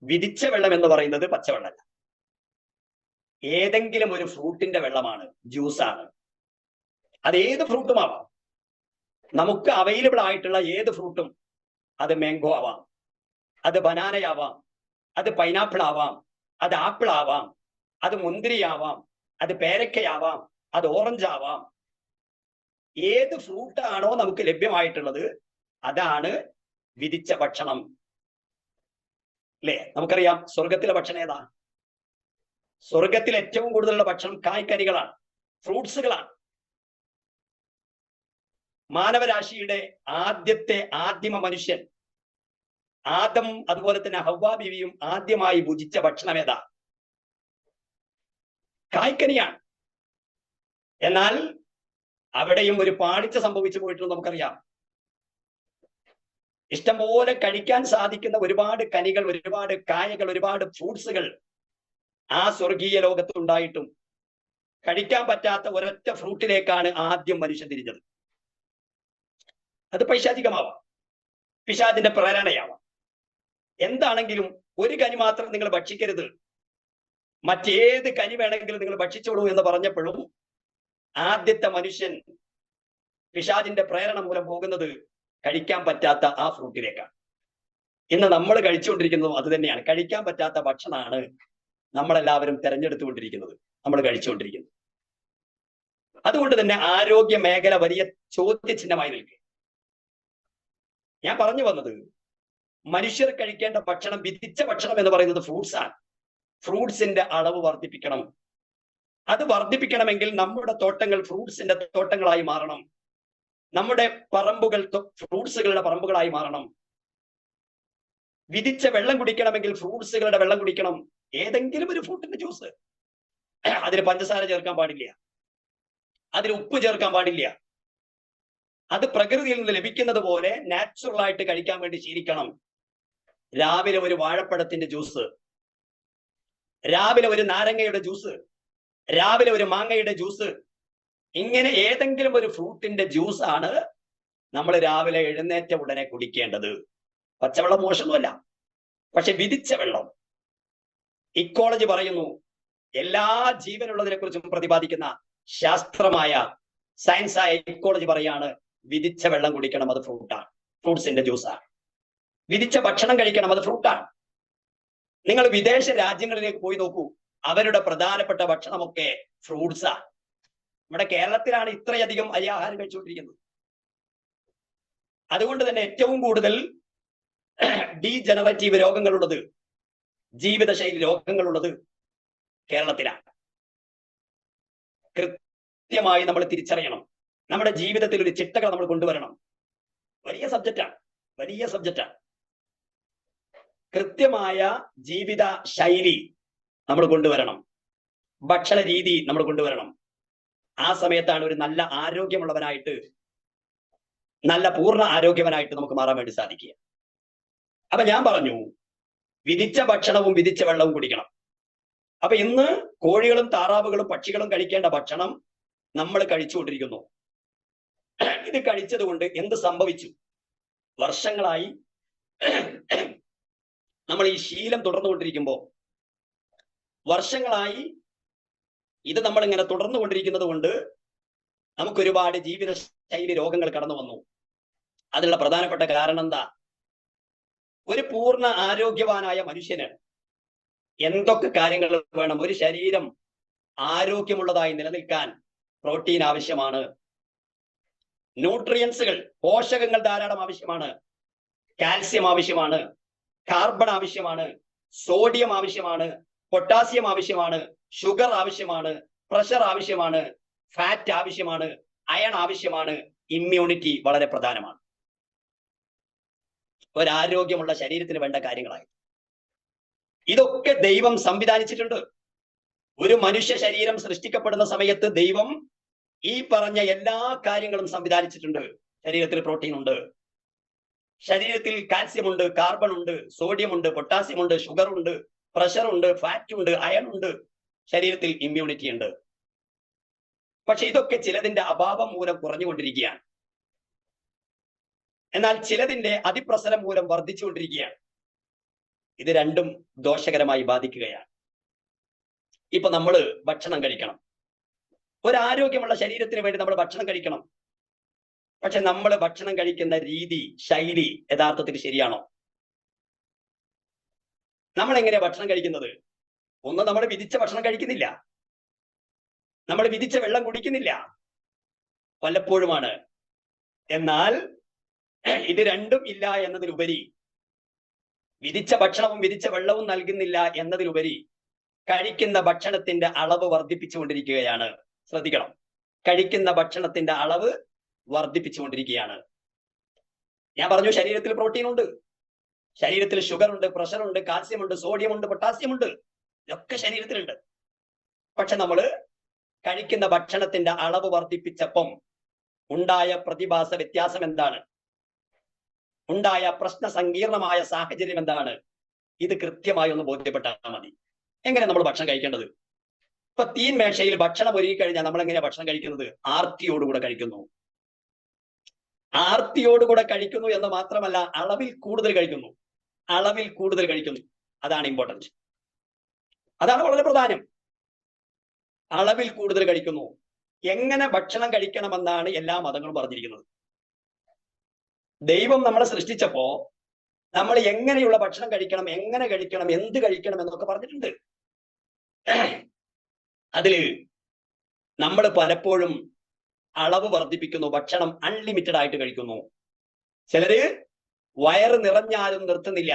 വിധിച്ച വെള്ളം എന്ന് പറയുന്നത് പച്ചവെള്ളമല്ല, ഏതെങ്കിലും ഒരു ഫ്രൂട്ടിന്റെ വെള്ളമാണ്, ജ്യൂസാണ്. അത് ഏത് ഫ്രൂട്ടും ആവാം. നമുക്ക് അവൈലബിൾ ആയിട്ടുള്ള ഏത് ഫ്രൂട്ടും, അത് മാംഗോ ആവാം, അത് ബനാനയാവാം, അത് പൈനാപ്പിൾ ആവാം, അത് ആപ്പിൾ ആവാം, അത് മുന്തിരി ആവാം, അത് പേരക്കയാവാം, അത് ഓറഞ്ച് ആവാം. ഏത് ഫ്രൂട്ടാണോ നമുക്ക് ലഭ്യമായിട്ടുള്ളത് അതാണ് വിധിച്ച ഭക്ഷണം. അല്ലേ? നമുക്കറിയാം സ്വർഗത്തിലെ ഭക്ഷണം ഏതാ? സ്വർഗത്തിൽ ഏറ്റവും കൂടുതലുള്ള ഭക്ഷണം കായ്കനികളാണ്, ഫ്രൂട്ട്സുകളാണ്. മാനവരാശിയുടെ ആദിമ മനുഷ്യൻ ആദം, അതുപോലെ തന്നെ ഹവ്വാ ബീവിയും ആദ്യമായി ഭുജിച്ച ഭക്ഷണം ഏതാ? കായ്ക്കനിയാണ്. എന്നാൽ അവിടെയും ഒരു പാളിച്ച സംഭവിച്ചു പോയിട്ടുണ്ട് നമുക്കറിയാം. ഇഷ്ടംപോലെ കഴിക്കാൻ സാധിക്കുന്ന ഒരുപാട് കനികൾ, ഒരുപാട് കായകൾ, ഒരുപാട് ഫ്രൂട്ട്സുകൾ ആ സ്വർഗീയ ലോകത്ത് ഉണ്ടായിട്ടും കഴിക്കാൻ പറ്റാത്ത ഒരൊറ്റ ഫ്രൂട്ടിലേക്കാണ് ആദ്യം മനുഷ്യൻ തിരിഞ്ഞത്. അത് പൈശാചികമാവാം, പിശാചിന്റെ പ്രേരണയാവാം. എന്താണെങ്കിലും ഒരു കനി മാത്രം നിങ്ങൾ ഭക്ഷിക്കരുത്, മറ്റേത് കനി വേണമെങ്കിലും നിങ്ങൾ ഭക്ഷിച്ചോളൂ എന്ന് പറഞ്ഞപ്പോഴും ആദ്യത്തെ മനുഷ്യൻ പിശാചിന്റെ പ്രേരണ മൂലം പോകുന്നത് കഴിക്കാൻ പറ്റാത്ത ആ ഫ്രൂട്ടിലേക്കാണ്. ഇന്ന് നമ്മൾ കഴിച്ചുകൊണ്ടിരിക്കുന്നതും അത് തന്നെയാണ്. കഴിക്കാൻ പറ്റാത്ത ഭക്ഷണമാണ് നമ്മളെല്ലാവരും തെരഞ്ഞെടുത്തുകൊണ്ടിരിക്കുന്നത്, നമ്മൾ കഴിച്ചുകൊണ്ടിരിക്കുന്നത്. അതുകൊണ്ട് തന്നെ ആരോഗ്യ മേഖല വലിയ ചോദ്യചിഹ്നമായി നിൽക്കുക. ഞാൻ പറഞ്ഞു വന്നത്, മനുഷ്യർ കഴിക്കേണ്ട ഭക്ഷണം, വിധിച്ച ഭക്ഷണം എന്ന് പറയുന്നത് ഫ്രൂട്ട്സ് ആണ്. ഫ്രൂട്ട്സിന്റെ അളവ് വർദ്ധിപ്പിക്കണം. അത് വർദ്ധിപ്പിക്കണമെങ്കിൽ നമ്മുടെ തോട്ടങ്ങൾ ഫ്രൂട്ട്സിന്റെ തോട്ടങ്ങളായി മാറണം. നമ്മുടെ പറമ്പുകൾ ഫ്രൂട്ട്സുകളുടെ പറമ്പുകളായി മാറണം. വിധിച്ച വെള്ളം കുടിക്കണമെങ്കിൽ ഫ്രൂട്ട്സുകളുടെ വെള്ളം കുടിക്കണം. ഏതെങ്കിലും ഒരു ഫ്രൂട്ടിന്റെ ജ്യൂസ്, അതിന് പഞ്ചസാര ചേർക്കാൻ പാടില്ല, അതിന് ഉപ്പ് ചേർക്കാൻ പാടില്ല. അത് പ്രകൃതിയിൽ നിന്ന് ലഭിക്കുന്നത് പോലെ നാച്ചുറൽ ആയിട്ട് കഴിക്കാൻ വേണ്ടി ശീലിക്കണം. രാവിലെ ഒരു വാഴപ്പഴത്തിന്റെ ജ്യൂസ്, രാവിലെ ഒരു നാരങ്ങയുടെ ജ്യൂസ്, രാവിലെ ഒരു മാങ്ങയുടെ ജ്യൂസ്, ഇങ്ങനെ ഏതെങ്കിലും ഒരു ഫ്രൂട്ടിന്റെ ജ്യൂസ് ആണ് നമ്മൾ രാവിലെ എഴുന്നേറ്റ ഉടനെ കുടിക്കേണ്ടത്. പച്ചവെള്ളം മോശമല്ല, പക്ഷെ വിധിച്ച വെള്ളം. ഇക്കോളജി പറയുന്നു, എല്ലാ ജീവനുള്ളതിനെ കുറിച്ചും പ്രതിപാദിക്കുന്ന ശാസ്ത്രമായ സയൻസായ ഇക്കോളജി പറയാണ്, വിധിച്ച വെള്ളം കുടിക്കണം, അത് ഫ്രൂട്ടാണ്, ഫ്രൂട്ട്സിന്റെ ജ്യൂസാണ്. വിധിച്ച ഭക്ഷണം കഴിക്കണം, അത് ഫ്രൂട്ടാണ്. നിങ്ങൾ വിദേശ രാജ്യങ്ങളിലേക്ക് പോയി നോക്കൂ, അവരുടെ പ്രധാനപ്പെട്ട ഭക്ഷണമൊക്കെ ഫ്രൂട്ട്സാണ്. നമ്മുടെ കേരളത്തിലാണ് ഇത്രയധികം അരിയാഹാരം കഴിച്ചുകൊണ്ടിരിക്കുന്നത്. അതുകൊണ്ട് തന്നെ ഏറ്റവും കൂടുതൽ ഡീജനറേറ്റീവ് രോഗങ്ങളുള്ളത്, ജീവിതശൈലി രോഗങ്ങളുള്ളത് കേരളത്തിലാണ്. കൃത്യമായി നമ്മൾ തിരിച്ചറിയണം. നമ്മുടെ ജീവിതത്തിൽ ഒരു ചിട്ടകൾ നമ്മൾ കൊണ്ടുവരണം. വലിയ സബ്ജക്റ്റാണ്, വലിയ സബ്ജക്റ്റാണ്. കൃത്യമായ ജീവിത ശൈലി നമ്മൾ കൊണ്ടുവരണം, ഭക്ഷണ രീതി നമ്മൾ കൊണ്ടുവരണം. ആ സമയത്താണ് ഒരു നല്ല ആരോഗ്യമുള്ളവനായിട്ട്, നല്ല പൂർണ്ണ ആരോഗ്യവനായിട്ട് നമുക്ക് മാറാൻ വേണ്ടി സാധിക്കുക. അപ്പൊ ഞാൻ പറഞ്ഞു, വിധിച്ച ഭക്ഷണവും വിധിച്ച വെള്ളവും കുടിക്കണം. അപ്പൊ ഇന്ന് കോഴികളും താറാവുകളും പക്ഷികളും കഴിക്കേണ്ട ഭക്ഷണം നമ്മൾ കഴിച്ചുകൊണ്ടിരിക്കുന്നു. ഇത് കഴിച്ചത് കൊണ്ട് എന്ത് സംഭവിച്ചു? വർഷങ്ങളായി നമ്മൾ ഈ ശീലം തുടർന്നുകൊണ്ടിരിക്കുമ്പോൾ, വർഷങ്ങളായി ഇത് നമ്മൾ ഇങ്ങനെ തുടർന്നു കൊണ്ടിരിക്കുന്നത് കൊണ്ട് നമുക്ക് ഒരുപാട് ജീവിത ശൈലി രോഗങ്ങൾ കടന്നു വന്നു. അതിനുള്ള പ്രധാനപ്പെട്ട കാരണം എന്താ? ഒരു പൂർണ്ണ ആരോഗ്യവാനായ മനുഷ്യന് എന്തൊക്കെ കാര്യങ്ങൾ വേണം? ഒരു ശരീരം ആരോഗ്യമുള്ളതായി നിലനിൽക്കാൻ പ്രോട്ടീൻ ആവശ്യമാണ്, ന്യൂട്രിയൻസുകൾ, പോഷകങ്ങൾ ധാരാളം ആവശ്യമാണ്, കാൽസ്യം ആവശ്യമാണ്, കാർബൺ ആവശ്യമാണ്, സോഡിയം ആവശ്യമാണ്, പൊട്ടാസ്യം ആവശ്യമാണ്, ഷുഗർ ആവശ്യമാണ്, പ്രഷർ ആവശ്യമാണ്, ഫാറ്റ് ആവശ്യമാണ്, അയൺ ആവശ്യമാണ്, ഇമ്മ്യൂണിറ്റി വളരെ പ്രധാനമാണ്. ഒരാരോഗ്യമുള്ള ശരീരത്തിന് വേണ്ട കാര്യങ്ങളായി ഇതൊക്കെ ദൈവം സംവിധാനിച്ചിട്ടുണ്ട്. ഒരു മനുഷ്യ ശരീരം സൃഷ്ടിക്കപ്പെടുന്ന സമയത്ത് ദൈവം ഈ പറഞ്ഞ എല്ലാ കാര്യങ്ങളും സംവിധാനിച്ചിട്ടുണ്ട്. ശരീരത്തിൽ പ്രോട്ടീൻ ഉണ്ട്, ശരീരത്തിൽ കാൽസ്യം ഉണ്ട്, കാർബൺ ഉണ്ട്, സോഡിയം ഉണ്ട്, പൊട്ടാസ്യം ഉണ്ട്, ഷുഗർ ഉണ്ട്, പ്രഷർ ഉണ്ട്, ഫാറ്റ് ഉണ്ട്, അയൺ ഉണ്ട്, ശരീരത്തിൽ ഇമ്മ്യൂണിറ്റി ഉണ്ട്. പക്ഷെ ഇതൊക്കെ ചിലതിന്റെ അഭാവം മൂലം കുറഞ്ഞുകൊണ്ടിരിക്കുകയാണ്. എന്നാൽ ചിലതിന്റെ അതിപ്രസരം മൂലം വർദ്ധിച്ചുകൊണ്ടിരിക്കുകയാണ്. ഇത് രണ്ടും ദോഷകരമായി ബാധിക്കുകയാണ്. ഇപ്പൊ നമ്മൾ ഭക്ഷണം കഴിക്കണം, ഒരാരോഗ്യമുള്ള ശരീരത്തിന് വേണ്ടി നമ്മൾ ഭക്ഷണം കഴിക്കണം. പക്ഷെ നമ്മൾ ഭക്ഷണം കഴിക്കുന്ന രീതി, ശൈലി യഥാർത്ഥത്തിൽ ശരിയാണോ? നമ്മൾ എങ്ങനെയാ ഭക്ഷണം കഴിക്കുന്നത്? ഒന്ന്, നമ്മൾ വിധിച്ച ഭക്ഷണം കഴിക്കുന്നില്ല. നമ്മൾ വിധിച്ച വെള്ളം കുടിക്കുന്നില്ല, വല്ലപ്പോഴുമാണ്. എന്നാൽ ഇത് രണ്ടും ഇല്ല എന്നതിലുപരി, വിധിച്ച ഭക്ഷണവും വിധിച്ച വെള്ളവും നൽകുന്നില്ല എന്നതിലുപരി കഴിക്കുന്ന ഭക്ഷണത്തിന്റെ അളവ് വർദ്ധിപ്പിച്ചുകൊണ്ടിരിക്കുകയാണ്. ശ്രദ്ധിക്കണം, കഴിക്കുന്ന ഭക്ഷണത്തിന്റെ അളവ് വർദ്ധിപ്പിച്ചുകൊണ്ടിരിക്കുകയാണ്. ഞാൻ പറഞ്ഞു ശരീരത്തിൽ പ്രോട്ടീൻ ഉണ്ട്, ശരീരത്തിൽ ഷുഗർ ഉണ്ട്, പ്രഷർ ഉണ്ട്, കാൽസ്യം ഉണ്ട്, സോഡിയം ഉണ്ട്, പൊട്ടാസ്യം ഉണ്ട്, ഇതൊക്കെ ശരീരത്തിലുണ്ട്. പക്ഷെ നമ്മൾ കഴിക്കുന്ന ഭക്ഷണത്തിന്റെ അളവ് വർദ്ധിപ്പിച്ചപ്പം ഉണ്ടായ പ്രതിഭാസ വ്യത്യാസം എന്താണ്? ഉണ്ടായ പ്രശ്ന സങ്കീർണമായ സാഹചര്യം എന്താണ്? ഇത് കൃത്യമായി ഒന്ന് ബോധ്യപ്പെട്ടാൽ മതി. എങ്ങനെ നമ്മൾ ഭക്ഷണം കഴിക്കേണ്ടത്? ഇപ്പൊ തീൻ മേശയിൽ ഭക്ഷണം ഒരുക്കി കഴിഞ്ഞാൽ നമ്മൾ എങ്ങനെയാ ഭക്ഷണം കഴിക്കുന്നത്? ആർത്തിയോടുകൂടെ കഴിക്കുന്നു. ആർത്തിയോടുകൂടെ കഴിക്കുന്നു എന്ന് മാത്രമല്ല, അളവിൽ കൂടുതൽ കഴിക്കുന്നു. അളവിൽ കൂടുതൽ കഴിക്കുന്നു. അതാണ് ഇമ്പോർട്ടന്റ്, അതാണ് വളരെ പ്രധാനം. അളവിൽ കൂടുതൽ കഴിക്കുന്നു. എങ്ങനെ ഭക്ഷണം കഴിക്കണമെന്നാണ് എല്ലാ മതങ്ങളും പറഞ്ഞിരിക്കുന്നത്. ദൈവം നമ്മളെ സൃഷ്ടിച്ചപ്പോ നമ്മൾ എങ്ങനെയുള്ള ഭക്ഷണം കഴിക്കണം, എങ്ങനെ കഴിക്കണം, എന്ത് കഴിക്കണം എന്നൊക്കെ പറഞ്ഞിട്ടുണ്ട്. അതില് നമ്മൾ പലപ്പോഴും അളവ് വർദ്ധിപ്പിക്കുന്നു, ഭക്ഷണം അൺലിമിറ്റഡ് ആയിട്ട് കഴിക്കുന്നു. ചിലര് വയറ് നിറഞ്ഞാലും നിർത്തുന്നില്ല,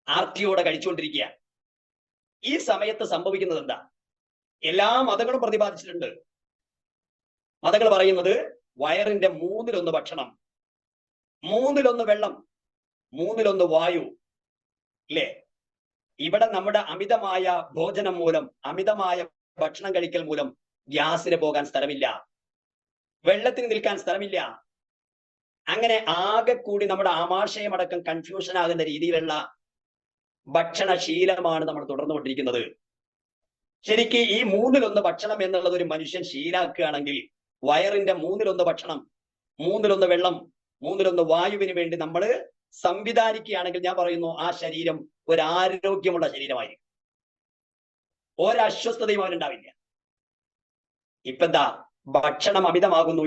ആർത്തിയോടെ കഴിച്ചുകൊണ്ടിരിക്കുക. ഈ സമയത്ത് സംഭവിക്കുന്നത് എന്താ? എല്ലാ മതങ്ങളും പ്രതിപാദിച്ചിട്ടുണ്ട്. മതങ്ങൾ പറയുന്നത് വയറിന്റെ 1/3 ഭക്ഷണം, 1/3 വെള്ളം, 1/3 വായു. ഇല്ലേ? ഇവിടെ നമ്മുടെ അമിതമായ ഭോജനം മൂലം, അമിതമായ ഭക്ഷണം കഴിക്കൽ മൂലം ഗ്യാസിന് പോകാൻ സ്ഥലമില്ല, വെള്ളത്തിന് നിൽക്കാൻ സ്ഥലമില്ല. അങ്ങനെ ആകെ കൂടി നമ്മുടെ ആമാശയമടക്കം കൺഫ്യൂഷൻ ആകുന്ന രീതിയിലുള്ള ഭക്ഷണശീലമാണ് നമ്മൾ തുടർന്നുകൊണ്ടിരിക്കുന്നത്. ശരിക്ക് ഈ 1/3 ഭക്ഷണം എന്നുള്ളത് ഒരു മനുഷ്യൻ ശീലാക്കുകയാണെങ്കിൽ, വയറിന്റെ 1/3 ഭക്ഷണം, 1/3 വെള്ളം, 1/3 വായുവിന് വേണ്ടി നമ്മൾ സംവിധാനിക്കുകയാണെങ്കിൽ, ഞാൻ പറയുന്നു, ആ ശരീരം ഒരു ആരോഗ്യമുള്ള ശരീരമായിരിക്കും. ഒരസ്വസ്ഥതയും അവനുണ്ടാവില്ല. ഇപ്പൊ എന്താ? ഭക്ഷണം അമിതമാകുന്നു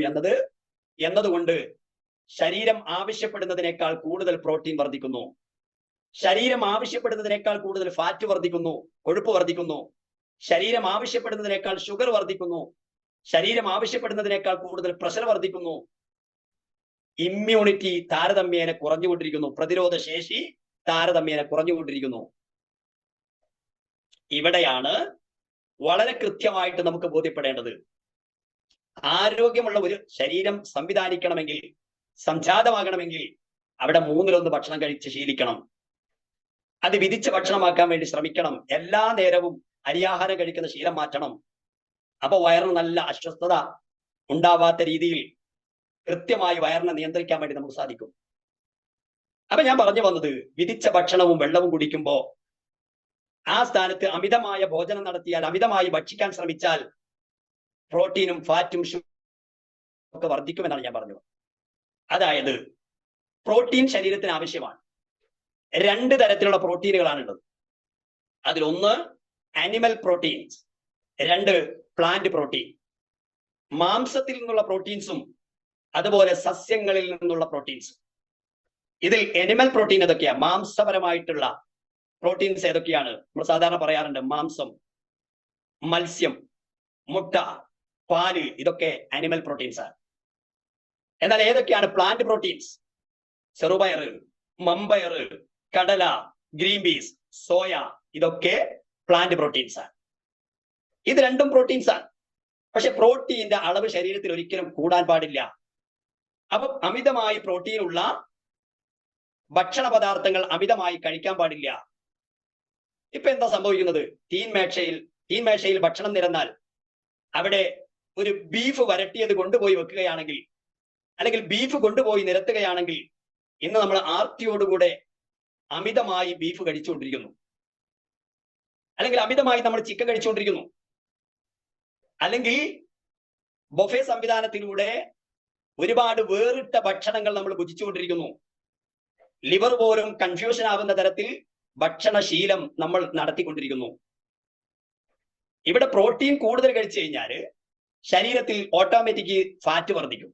എന്നതുകൊണ്ട് ശരീരം ആവശ്യപ്പെടുന്നതിനേക്കാൾ കൂടുതൽ പ്രോട്ടീൻ വർദ്ധിക്കുന്നു, ശരീരം ആവശ്യപ്പെടുന്നതിനേക്കാൾ കൂടുതൽ ഫാറ്റ് വർദ്ധിക്കുന്നു, കൊഴുപ്പ് വർദ്ധിക്കുന്നു, ശരീരം ആവശ്യപ്പെടുന്നതിനേക്കാൾ ഷുഗർ വർദ്ധിക്കുന്നു, ശരീരം ആവശ്യപ്പെടുന്നതിനേക്കാൾ കൂടുതൽ പ്രഷർ വർദ്ധിക്കുന്നു. ഇമ്മ്യൂണിറ്റി താരതമ്യേന കുറഞ്ഞുകൊണ്ടിരിക്കുന്നു, പ്രതിരോധ ശേഷി താരതമ്യേന കുറഞ്ഞുകൊണ്ടിരിക്കുന്നു. ഇവിടെയാണ് വളരെ കൃത്യമായിട്ട് നമുക്ക് ബോധ്യപ്പെടേണ്ടത്. ആരോഗ്യമുള്ള ഒരു ശരീരം സംവിധാനിക്കണമെങ്കിൽ, സംജാതമാകണമെങ്കിൽ, അവിടെ 1/3 ഭക്ഷണം കഴിച്ച് ശീലിക്കണം. അത് വിധിച്ച ഭക്ഷണമാക്കാൻ വേണ്ടി ശ്രമിക്കണം. എല്ലാ നേരവും അരിയാഹാരം കഴിക്കുന്ന ശീലം മാറ്റണം. അപ്പൊ വയറിന് നല്ല അസ്വസ്ഥത ഉണ്ടാവാത്ത രീതിയിൽ കൃത്യമായി വയറിനെ നിയന്ത്രിക്കാൻ വേണ്ടി നമുക്ക് സാധിക്കും. അപ്പൊ ഞാൻ പറഞ്ഞു വന്നത്, വിധിച്ച ഭക്ഷണവും വെള്ളവും കുടിക്കുമ്പോ ആ സ്ഥാനത്ത് അമിതമായ ഭോജനം നടത്തിയാൽ, അമിതമായി ഭക്ഷിക്കാൻ ശ്രമിച്ചാൽ പ്രോട്ടീനും ഫാറ്റും ഒക്കെ വർദ്ധിക്കുമെന്നാണ് ഞാൻ പറഞ്ഞത്. അതായത് പ്രോട്ടീൻ ശരീരത്തിന് ആവശ്യമാണ്. 2 തരത്തിലുള്ള പ്രോട്ടീനുകളാണുള്ളത്. അതിലൊന്ന് ആനിമൽ പ്രോട്ടീൻസ്, 2 പ്ലാന്റ് പ്രോട്ടീൻ. മാംസത്തിൽ നിന്നുള്ള പ്രോട്ടീൻസും അതുപോലെ സസ്യങ്ങളിൽ നിന്നുള്ള പ്രോട്ടീൻസും. ഇതിൽ അനിമൽ പ്രോട്ടീൻ ഏതൊക്കെയാ? മാംസപരമായിട്ടുള്ള പ്രോട്ടീൻസ് ഏതൊക്കെയാണ്? നമ്മൾ സാധാരണ പറയാറുണ്ട് മാംസം, മത്സ്യം, മുട്ട, പാല്, ഇതൊക്കെ ആനിമൽ പ്രോട്ടീൻസ് ആണ്. എന്നാൽ ഏതൊക്കെയാണ് പ്ലാന്റ് പ്രോട്ടീൻസ്? ചെറുപയർ, മമ്പയർ, കടല, ഗ്രീൻ പീസ്, സോയ, ഇതൊക്കെ പ്ലാന്റ് പ്രോട്ടീൻസ് ആണ്. ഇത് രണ്ടും പ്രോട്ടീൻസ് ആണ്. പക്ഷെ പ്രോട്ടീന്റെ അളവ് ശരീരത്തിൽ ഒരിക്കലും കൂടാൻ പാടില്ല. അപ്പൊ അമിതമായി പ്രോട്ടീൻ ഉള്ള ഭക്ഷണ പദാർത്ഥങ്ങൾ അമിതമായി കഴിക്കാൻ പാടില്ല. ഇപ്പൊ എന്താ സംഭവിക്കുന്നത്? തീൻമേശയിൽ ഭക്ഷണം നിരന്നാൽ അവിടെ ഒരു ബീഫ് വരട്ടിയത് കൊണ്ടുപോയി വെക്കുകയാണെങ്കിൽ, അല്ലെങ്കിൽ ബീഫ് കൊണ്ടുപോയി നിരത്തുകയാണെങ്കിൽ, ഇന്ന് നമ്മൾ ആർത്തിയോടുകൂടെ അമിതമായി ബീഫ് കഴിച്ചുകൊണ്ടിരിക്കുന്നു, അല്ലെങ്കിൽ അമിതമായി നമ്മൾ ചിക്കൻ കഴിച്ചുകൊണ്ടിരിക്കുന്നു, അല്ലെങ്കിൽ ബൊഫെ സംവിധാനത്തിലൂടെ ഒരുപാട് വേറിട്ട ഭക്ഷണങ്ങൾ നമ്മൾ ഭുജിച്ചുകൊണ്ടിരിക്കുന്നു. ലിവർ പോലും കൺഫ്യൂഷൻ ആവുന്ന തരത്തിൽ ഭക്ഷണശീലം നമ്മൾ നടത്തിക്കൊണ്ടിരിക്കുന്നു. ഇവിടെ പ്രോട്ടീൻ കൂടുതൽ കഴിച്ചു കഴിഞ്ഞാൽ ശരീരത്തിൽ ഓട്ടോമാറ്റിക് ഫാറ്റ് വർദ്ധിക്കും.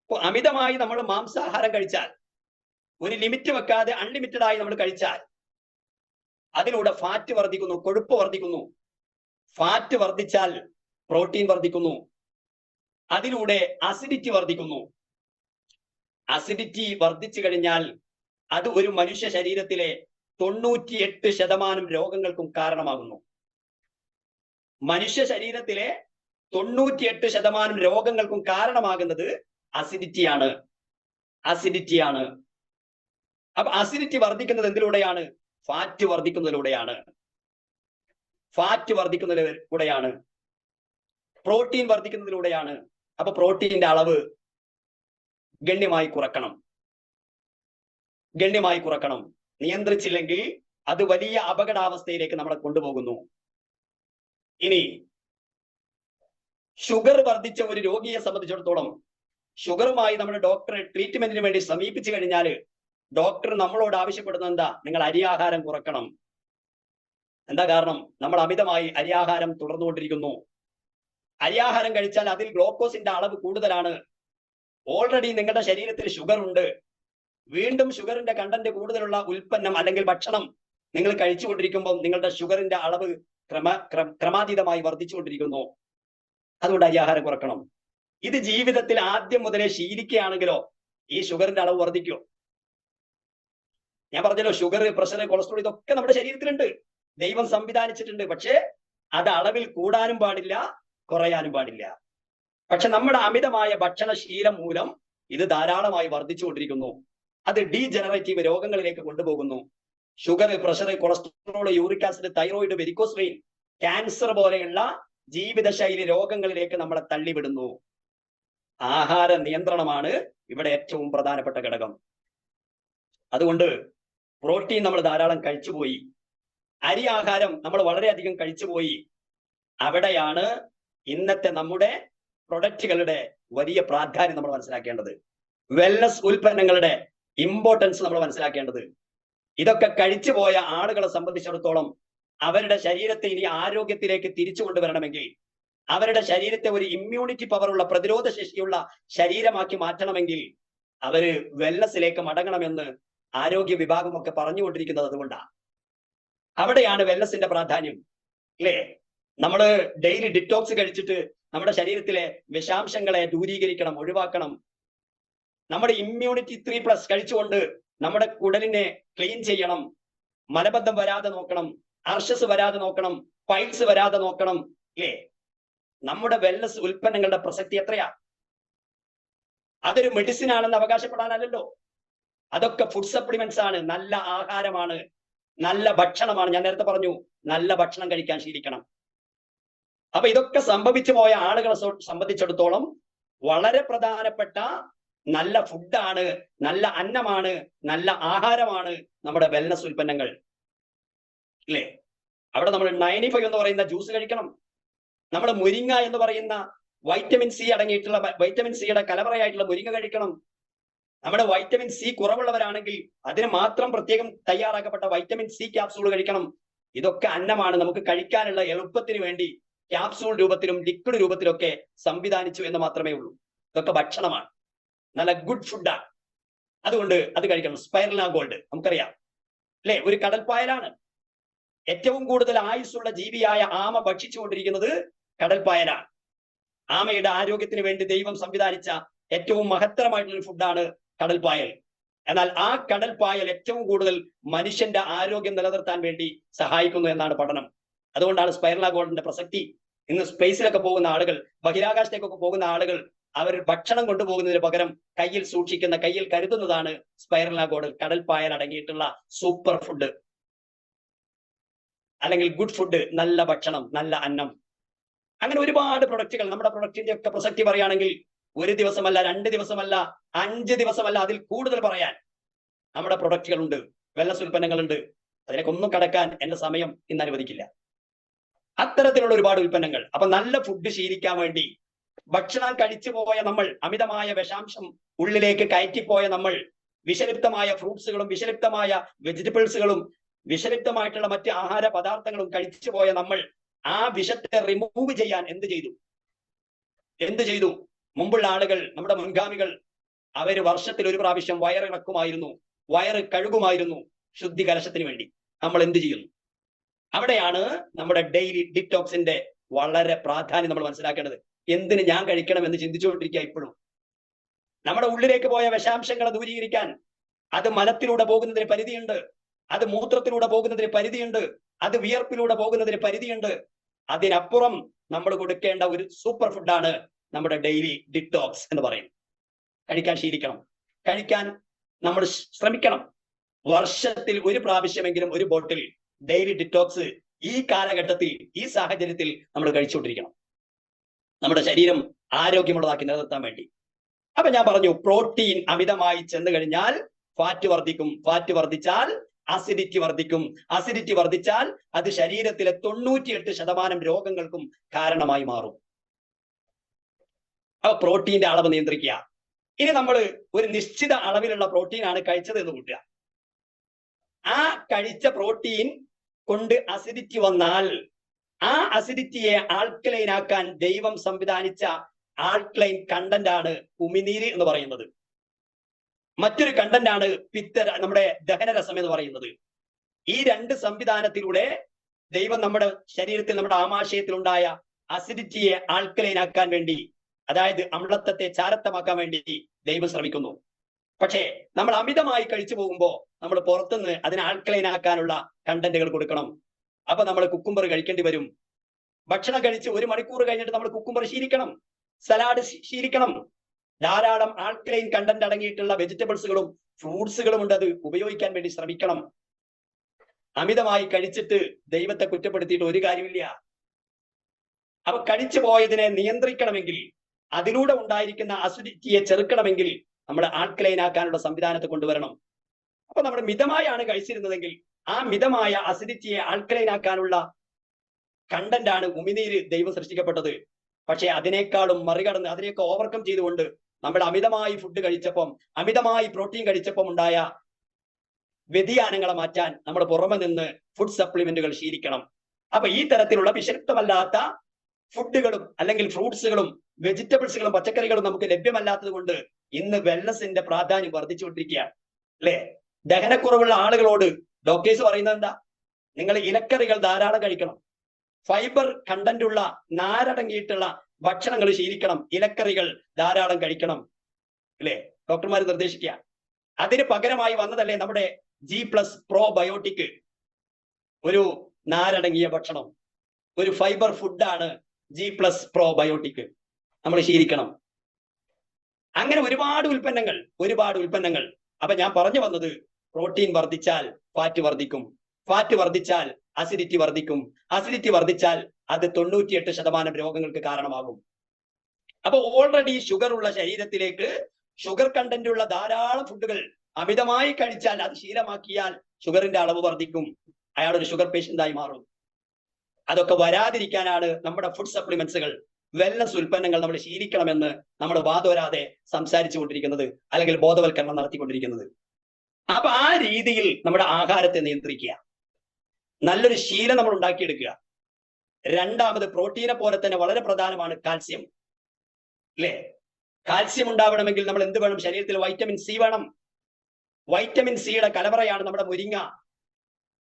അമിതമായി നമ്മൾ മാംസാഹാരം കഴിച്ചാൽ, ഒരു ലിമിറ്റ് വെക്കാതെ അൺലിമിറ്റഡ് ആയി നമ്മൾ കഴിച്ചാൽ, അതിലൂടെ ഫാറ്റ് വർദ്ധിക്കുന്നു, കൊഴുപ്പ് വർദ്ധിക്കുന്നു, ഫാറ്റ് വർദ്ധിച്ചാൽ പ്രോട്ടീൻ വർദ്ധിക്കുന്നു, അതിലൂടെ അസിഡിറ്റി വർദ്ധിക്കുന്നു. അസിഡിറ്റി വർദ്ധിച്ചു കഴിഞ്ഞാൽ അത് ഒരു മനുഷ്യ ശരീരത്തിലെ 98% രോഗങ്ങൾക്കും കാരണമാകുന്നു. മനുഷ്യ ശരീരത്തിലെ 98% രോഗങ്ങൾക്കും കാരണമാകുന്നത് അസിഡിറ്റിയാണ്. അപ്പൊ അസിഡിറ്റി വർദ്ധിക്കുന്നത് എന്തിലൂടെയാണ്? ഫാറ്റ് വർദ്ധിക്കുന്നതിലൂടെയാണ്. പ്രോട്ടീൻ വർദ്ധിക്കുന്നതിലൂടെയാണ്. അപ്പൊ പ്രോട്ടീന്റെ അളവ് ഗണ്യമായി കുറക്കണം. നിയന്ത്രിച്ചില്ലെങ്കിൽ അത് വലിയ അപകടാവസ്ഥയിലേക്ക് നമ്മളെ കൊണ്ടുപോകുന്നു. ഇനി ഷുഗർ വർദ്ധിച്ച ഒരു രോഗിയെ സംബന്ധിച്ചിടത്തോളം, ഷുഗറുമായി നമ്മൾ ഡോക്ടറെ ട്രീറ്റ്മെന്റിന് വേണ്ടി സമീപിച്ചു കഴിഞ്ഞാൽ ഡോക്ടർ നമ്മളോട് ആവശ്യപ്പെടുന്നത് എന്താ? നിങ്ങൾ അരിയാഹാരം കുറക്കണം. എന്താ കാരണം? നമ്മൾ അമിതമായി അരിയാഹാരം തുടർന്നുകൊണ്ടിരിക്കുന്നു. അരിയാഹാരം കഴിച്ചാൽ അതിൽ ഗ്ലൂക്കോസിന്റെ അളവ് കൂടുതലാണ്. ഓൾറെഡി നിങ്ങളുടെ ശരീരത്തിൽ ഷുഗർ ഉണ്ട്. വീണ്ടും ഷുഗറിന്റെ കണ്ടന്റ് കൂടുതലുള്ള ഉൽപ്പന്നം അല്ലെങ്കിൽ ഭക്ഷണം നിങ്ങൾ കഴിച്ചുകൊണ്ടിരിക്കുമ്പോൾ നിങ്ങളുടെ ഷുഗറിന്റെ അളവ് ക്രമാതീതമായി വർദ്ധിച്ചുകൊണ്ടിരിക്കുന്നു. അതുകൊണ്ട് അരിയാഹാരം കുറക്കണം. ഇത് ജീവിതത്തിൽ ആദ്യം മുതലേ ശീലിക്കുകയാണെങ്കിലോ ഈ ഷുഗറിന്റെ അളവ് വർദ്ധിക്കും. ഞാൻ പറഞ്ഞല്ലോ, ഷുഗർ, പ്രഷർ, കൊളസ്ട്രോൾ ഇതൊക്കെ നമ്മുടെ ശരീരത്തിലുണ്ട്, ദൈവം സംവിധാനിച്ചിട്ടുണ്ട്. പക്ഷേ അത് അളവിൽ കൂടാനും പാടില്ല, കുറയാനും പാടില്ല. പക്ഷെ നമ്മുടെ അമിതമായ ഭക്ഷണശീലം മൂലം ഇത് ധാരാളമായി വർദ്ധിച്ചുകൊണ്ടിരിക്കുന്നു. അത് ഡീജനറേറ്റീവ് രോഗങ്ങളിലേക്ക് കൊണ്ടുപോകുന്നു. Sugar, pressure, cholesterol, uric acid, thyroid, varicose vein, cancer പോലെയുള്ള ജീവിതശൈലി രോഗങ്ങളിലേക്ക് നമ്മളെ തള്ളിവിടുന്നു. ആഹാര നിയന്ത്രണമാണ് ഇവിടെ ഏറ്റവും പ്രധാനപ്പെട്ട ഘടകം. അതുകൊണ്ട് പ്രോട്ടീൻ നമ്മൾ ധാരാളം കഴിച്ചുപോയി, അരി ആഹാരം നമ്മൾ വളരെയധികം കഴിച്ചുപോയി. അവിടെയാണ് ഇന്നത്തെ നമ്മുടെ പ്രൊഡക്റ്റുകളുടെ വലിയ പ്രാധാന്യം നമ്മൾ മനസ്സിലാക്കേണ്ടത്. വെൽനസ് ഉൽപ്പന്നങ്ങളുടെ ഇമ്പോർട്ടൻസ് നമ്മൾ മനസ്സിലാക്കേണ്ടത്. ഇതൊക്കെ കഴിച്ചുപോയ ആളുകളെ സംബന്ധിച്ചിടത്തോളം അവരുടെ ശരീരത്തെ ഇനി ആരോഗ്യത്തിലേക്ക് തിരിച്ചു കൊണ്ടുവരണമെങ്കിൽ, അവരുടെ ശരീരത്തെ ഒരു ഇമ്മ്യൂണിറ്റി പവറുള്ള, പ്രതിരോധ ശേഷിയുള്ള ശരീരമാക്കി മാറ്റണമെങ്കിൽ അവര് വെൽനസിലേക്ക് മടങ്ങണമെന്ന് ആരോഗ്യ വിഭാഗമൊക്കെ പറഞ്ഞുകൊണ്ടിരിക്കുന്നത് അതുകൊണ്ടാണ്. അവിടെയാണ് വെൽനസിന്റെ പ്രാധാന്യം, അല്ലേ? നമ്മള് ഡെയിലി ഡിറ്റോക്സ് കഴിച്ചിട്ട് നമ്മുടെ ശരീരത്തിലെ വിഷാംശങ്ങളെ ദൂരീകരിക്കണം, ഒഴിവാക്കണം. നമ്മുടെ ഇമ്മ്യൂണിറ്റി 3+ കഴിച്ചുകൊണ്ട് നമ്മുടെ കുടലിനെ ക്ലീൻ ചെയ്യണം. മലബന്ധം വരാതെ നോക്കണം, അർഷസ് വരാതെ നോക്കണം, പൈൽസ് വരാതെ നോക്കണം, ഇല്ലേ? നമ്മുടെ വെൽനസ് ഉൽപ്പന്നങ്ങളുടെ പ്രസക്തി എത്രയാ? അതൊരു മെഡിസിൻ ആണെന്ന് അവകാശപ്പെടാനല്ലോ. അതൊക്കെ ഫുഡ് സപ്ലിമെന്റ്സ് ആണ്, നല്ല ആഹാരമാണ്, നല്ല ഭക്ഷണമാണ്. ഞാൻ നേരത്തെ പറഞ്ഞു, നല്ല ഭക്ഷണം കഴിക്കാൻ ശീലിക്കണം. അപ്പൊ ഇതൊക്കെ സംഭവിച്ചു പോയ ആളുകളെ സംബന്ധിച്ചിടത്തോളം വളരെ പ്രധാനപ്പെട്ട നല്ല ഫുഡാണ്, നല്ല അന്നമാണ്, നല്ല ആഹാരമാണ് നമ്മുടെ വെൽനസ് ഉൽപ്പന്നങ്ങൾ, അല്ലേ? അവിടെ നമ്മൾ 95 എന്ന് പറയുന്ന ജ്യൂസ് കഴിക്കണം. നമ്മൾ മുരിങ്ങ എന്ന് പറയുന്ന വൈറ്റമിൻ സി അടങ്ങിയിട്ടുള്ള, വൈറ്റമിൻ സിയുടെ കലവറയായിട്ടുള്ള മുരിങ്ങ കഴിക്കണം. നമ്മുടെ വൈറ്റമിൻ സി കുറവുള്ളവരാണെങ്കിൽ അതിന് മാത്രം പ്രത്യേകം തയ്യാറാക്കപ്പെട്ട വൈറ്റമിൻ സി ക്യാപ്സൂൾ കഴിക്കണം. ഇതൊക്കെ അന്നമാണ്, നമുക്ക് കഴിക്കാനുള്ള എളുപ്പത്തിന് വേണ്ടി ക്യാപ്സൂൾ രൂപത്തിലും ലിക്വിഡ് രൂപത്തിലൊക്കെ സംവിധാനിച്ചു എന്ന് മാത്രമേ ഉള്ളൂ. ഇതൊക്കെ ഭക്ഷണമാണ്, നല്ല ഗുഡ് ഫുഡാണ്. അതുകൊണ്ട് അത് കഴിക്കണം. സ്പൈറലിന ഗോൾഡ് നമുക്കറിയാം, അല്ലെ? ഒരു കടൽപ്പായലാണ്. ഏറ്റവും കൂടുതൽ ആയുസ്സുള്ള ജീവിയായ ആമ ഭക്ഷിച്ചുകൊണ്ടിരിക്കുന്നത് കടൽപ്പായലാണ്. ആമയുടെ ആരോഗ്യത്തിന് വേണ്ടി ദൈവം സംവിധാനിച്ച ഏറ്റവും മഹത്തരമായിട്ടുള്ള ഫുഡാണ് കടൽപ്പായൽ. എന്നാൽ ആ കടൽപ്പായൽ ഏറ്റവും കൂടുതൽ മനുഷ്യന്റെ ആരോഗ്യം നിലനിർത്താൻ വേണ്ടി സഹായിക്കുന്നു എന്നാണ് പഠനം. അതുകൊണ്ടാണ് സ്പൈറലിന ഗോൾഡിന്റെ പ്രസക്തി. ഇന്ന് സ്പേസിലൊക്കെ പോകുന്ന ആളുകൾ, ബഹിരാകാശത്തേക്കൊക്കെ പോകുന്ന ആളുകൾ, അവർ ഭക്ഷണം കൊണ്ടുപോകുന്നതിന് പകരം കയ്യിൽ സൂക്ഷിക്കുന്ന, കയ്യിൽ കരുതുന്നതാണ് സ്പൈറലിന ഗോൾഡ്, കടൽപ്പായൽ അടങ്ങിയിട്ടുള്ള സൂപ്പർ ഫുഡ്, അല്ലെങ്കിൽ ഗുഡ് ഫുഡ്, നല്ല ഭക്ഷണം, നല്ല അന്നം. അങ്ങനെ ഒരുപാട് പ്രൊഡക്റ്റുകൾ. നമ്മുടെ പ്രൊഡക്റ്റിന്റെ ഒക്കെ പ്രസക്തി പറയുകയാണെങ്കിൽ 1 ദിവസമല്ല, 2 ദിവസമല്ല, 5 ദിവസമല്ല, അതിൽ കൂടുതൽ പറയാൻ നമ്മുടെ പ്രൊഡക്റ്റുകളുണ്ട്, വെൽനസ് ഉൽപ്പന്നങ്ങളുണ്ട്. അതിലേക്ക് ഒന്നും കടക്കാൻ എന്റെ സമയം ഇന്ന് അനുവദിക്കില്ല. അത്തരത്തിലുള്ള ഒരുപാട് ഉൽപ്പന്നങ്ങൾ. അപ്പൊ നല്ല ഫുഡ് ശീലിക്കാൻ വേണ്ടി ഭക്ഷണം കഴിച്ചു പോയ നമ്മൾ, അമിതമായ വിഷാംശം ഉള്ളിലേക്ക് കയറ്റിപ്പോയ നമ്മൾ, വിഷലിപ്തമായ ഫ്രൂട്ട്സുകളും വിഷലിപ്തമായ വെജിറ്റബിൾസുകളും വിഷലിപ്തമായിട്ടുള്ള മറ്റ് ആഹാര പദാർത്ഥങ്ങളും കഴിച്ചു പോയ നമ്മൾ ആ വിഷത്തെ റിമൂവ് ചെയ്യാൻ എന്ത് ചെയ്തു? മുമ്പുള്ള ആളുകൾ, നമ്മുടെ മുൻഗാമികൾ, അവര് വർഷത്തിൽ 1 പ്രാവശ്യം വയറിളക്കുമായിരുന്നു, വയറ് കഴുകുമായിരുന്നു ശുദ്ധി കലശത്തിന് വേണ്ടി. നമ്മൾ എന്ത് ചെയ്യുന്നു? അവിടെയാണ് നമ്മുടെ ഡെയിലി ഡിറ്റോക്സിന്റെ വളരെ പ്രാധാന്യം നമ്മൾ മനസ്സിലാക്കേണ്ടത്. എന്തിന് ഞാൻ കഴിക്കണം എന്ന് ചിന്തിച്ചുകൊണ്ടിരിക്കുക ഇപ്പോഴും. നമ്മുടെ ഉള്ളിലേക്ക് പോയ വിഷാംശങ്ങളെ ദൂരീകരിക്കാൻ അത് മലത്തിലൂടെ പോകുന്നതിന് പരിധിയുണ്ട്, അത് മൂത്രത്തിലൂടെ പോകുന്നതിന് പരിധിയുണ്ട്, അത് വിയർപ്പിലൂടെ പോകുന്നതിന് പരിധിയുണ്ട്. അതിനപ്പുറം നമ്മൾ കൊടുക്കേണ്ട ഒരു സൂപ്പർ ഫുഡാണ് നമ്മുടെ ഡെയിലി ഡിറ്റോക്സ് എന്ന് പറയുന്നത്. കഴിക്കാൻ ശീലിക്കണം, കഴിക്കാൻ നമ്മൾ ശ്രമിക്കണം. വർഷത്തിൽ ഒരു പ്രാവശ്യമെങ്കിലും ഒരു ബോട്ടിൽ ഡെയിലി ഡിറ്റോക്സ് ഈ കാലഘട്ടത്തിൽ, ഈ സാഹചര്യത്തിൽ നമ്മൾ കഴിച്ചുകൊണ്ടിരിക്കണം, നമ്മുടെ ശരീരം ആരോഗ്യമുള്ളതാക്കി നിലനിർത്താൻ വേണ്ടി. അപ്പൊ ഞാൻ പറഞ്ഞു, പ്രോട്ടീൻ അമിതമായി ചെന്ന് കഴിഞ്ഞാൽ ഫാറ്റ് വർദ്ധിക്കും, ഫാറ്റ് വർദ്ധിച്ചാൽ അസിഡിറ്റി വർദ്ധിക്കും, അസിഡിറ്റി വർദ്ധിച്ചാൽ അത് ശരീരത്തിലെ 98% രോഗങ്ങൾക്കും കാരണമായി മാറും. അപ്പൊ പ്രോട്ടീന്റെ അളവ് നിയന്ത്രിക്കുക. ഇനി നമ്മൾ ഒരു നിശ്ചിത അളവിലുള്ള പ്രോട്ടീനാണ് കഴിച്ചത് എന്ന് കൂട്ടുക. ആ കഴിച്ച പ്രോട്ടീൻ കൊണ്ട് അസിഡിറ്റി വന്നാൽ ആ അസിഡിറ്റിയെ ആൽക്കലൈൻ ആക്കാൻ ദൈവം സംവിധാനിച്ച ആൽക്കലൈൻ കണ്ടന്റ് ആണ് ഉമിനീര് എന്ന് പറയുന്നത്. മറ്റൊരു കണ്ടന്റ് ആണ് നമ്മുടെ ദഹനരസം എന്ന് പറയുന്നത്. ഈ രണ്ട് സംവിധാനത്തിലൂടെ ദൈവം നമ്മുടെ ശരീരത്തിൽ, നമ്മുടെ ആമാശയത്തിൽ ഉണ്ടായ അസിഡിറ്റിയെ ആൽക്കലൈൻ ആക്കാൻ വേണ്ടി, അതായത് അമ്ലത്വത്തെ ചാരത്തമാക്കാൻ വേണ്ടി ദൈവം ശ്രമിക്കുന്നു. പക്ഷേ നമ്മൾ അമിതമായി കഴിച്ചു പോകുമ്പോൾ നമ്മൾ പുറത്തുനിന്ന് അതിനെ ആൽക്കലൈൻ ആക്കാനുള്ള കണ്ടന്റുകൾ കൊടുക്കണം. അപ്പൊ നമ്മൾ കുക്കുംബർ കഴിക്കേണ്ടി വരും. ഭക്ഷണം കഴിച്ച് 1 മണിക്കൂർ കഴിഞ്ഞിട്ട് നമ്മൾ കുക്കുംബർ ശീലിക്കണം, സലാഡ് ശീലിക്കണം. ധാരാളം ആൽക്കലൈൻ കണ്ടന്റ് അടങ്ങിയിട്ടുള്ള വെജിറ്റബിൾസുകളും ഫ്രൂട്ട്സുകളും ഉണ്ട്, അത് ഉപയോഗിക്കാൻ വേണ്ടി ശ്രമിക്കണം. അമിതമായി കഴിച്ചിട്ട് ദൈവത്തെ കുറ്റപ്പെടുത്തിയിട്ട് ഒരു കാര്യമില്ല. അപ്പൊ കഴിച്ചു പോയതിനെ നിയന്ത്രിക്കണമെങ്കിൽ, അതിലൂടെ ഉണ്ടായിരിക്കുന്ന അസിഡിറ്റിയെ ചെറുക്കണമെങ്കിൽ നമ്മൾ ആൽക്കലൈൻ ആക്കാനുള്ള സംവിധാനത്തെ കൊണ്ടുവരണം. അപ്പൊ നമ്മൾ മിതമായാണ് കഴിച്ചിരുന്നതെങ്കിൽ ആ മിതമായ അസിഡിറ്റിയെ ആൽക്കലൈൻ ആക്കാനുള്ള കണ്ടന്റ് ആണ് ഉമിനീര് ദൈവം സൃഷ്ടിക്കപ്പെട്ടത്. പക്ഷെ അതിനേക്കാളും മറികടന്ന്, അതിനെയൊക്കെ ഓവർകം ചെയ്തുകൊണ്ട് നമ്മൾ അമിതമായി ഫുഡ് കഴിച്ചപ്പം, അമിതമായി പ്രോട്ടീൻ കഴിച്ചപ്പം ഉണ്ടായ വ്യതിയാനങ്ങളെ മാറ്റാൻ നമ്മൾ പുറമെ നിന്ന് ഫുഡ് സപ്ലിമെന്റുകൾ ശീലിക്കണം. അപ്പൊ ഈ തരത്തിലുള്ള വിഷലിപ്തമല്ലാത്ത ഫുഡുകളും അല്ലെങ്കിൽ ഫ്രൂട്ട്സുകളും വെജിറ്റബിൾസുകളും പച്ചക്കറികളും നമുക്ക് ലഭ്യമല്ലാത്തത് കൊണ്ട് ഇന്ന് വെൽനസിന്റെ പ്രാധാന്യം വർദ്ധിച്ചുകൊണ്ടിരിക്കുകയാണ്, അല്ലെ? ദഹനക്കുറവുള്ള ആളുകളോട് ഡോക്ടേഴ്സ് പറയുന്നത് എന്താ? നിങ്ങൾ ഇലക്കറികൾ ധാരാളം കഴിക്കണം, ഫൈബർ കണ്ടന്റ് ഉള്ള നാരടങ്ങിയിട്ടുള്ള ഭക്ഷണങ്ങൾ ശീലിക്കണം, ഇലക്കറികൾ ധാരാളം കഴിക്കണം, അല്ലെ? ഡോക്ടർമാർ നിർദ്ദേശിക്കുക. അതിന് പകരമായി വന്നതല്ലേ നമ്മുടെ G+ പ്രോബയോട്ടിക്, ഒരു നാരടങ്ങിയ ഭക്ഷണം, ഒരു ഫൈബർ ഫുഡാണ് G+ പ്രോബയോട്ടിക്. നമ്മൾ ശീലിക്കണം. അങ്ങനെ ഒരുപാട് ഉൽപ്പന്നങ്ങൾ. അപ്പൊ ഞാൻ പറഞ്ഞു വന്നത്, പ്രോട്ടീൻ വർദ്ധിച്ചാൽ ഫാറ്റ് വർദ്ധിക്കും, ഫാറ്റ് വർദ്ധിച്ചാൽ അസിഡിറ്റി വർദ്ധിക്കും, അസിഡിറ്റി വർദ്ധിച്ചാൽ അത് 98% രോഗങ്ങൾക്ക് കാരണമാകും. അപ്പൊ ഓൾറെഡി ഷുഗർ ഉള്ള ശരീരത്തിലേക്ക് ഷുഗർ കണ്ടന്റ് ഉള്ള ധാരാളം ഫുഡുകൾ അമിതമായി കഴിച്ചാൽ, അത് ശീലമാക്കിയാൽ ഷുഗറിന്റെ അളവ് വർദ്ധിക്കും, അയാൾ ഒരു ഷുഗർ പേഷ്യന്റായി മാറും. അതൊക്കെ വരാതിരിക്കാനാണ് നമ്മുടെ ഫുഡ് സപ്ലിമെന്റ്സുകൾ, വെൽനസ് ഉൽപ്പന്നങ്ങൾ നമ്മൾ ശീലിക്കണമെന്ന് നമ്മൾ വാദോരാതെ സംസാരിച്ചു കൊണ്ടിരിക്കുന്നത്, അല്ലെങ്കിൽ ബോധവൽക്കരണം നടത്തിക്കൊണ്ടിരിക്കുന്നത്. അപ്പൊ ആ രീതിയിൽ നമ്മുടെ ആഹാരത്തെ നിയന്ത്രിക്കുക, നല്ലൊരു ശീലം നമ്മൾ ഉണ്ടാക്കിയെടുക്കുക. രണ്ടാമത്, പ്രോട്ടീനെ പോലെ തന്നെ വളരെ പ്രധാനമാണ് കാൽസ്യം, അല്ലേ? കാൽസ്യം ഉണ്ടാവണമെങ്കിൽ നമ്മൾ എന്ത് വേണം? ശരീരത്തിൽ വൈറ്റമിൻ സി വേണം. വൈറ്റമിൻ സിയുടെ കലവറയാണ് നമ്മുടെ മുരിങ്ങ.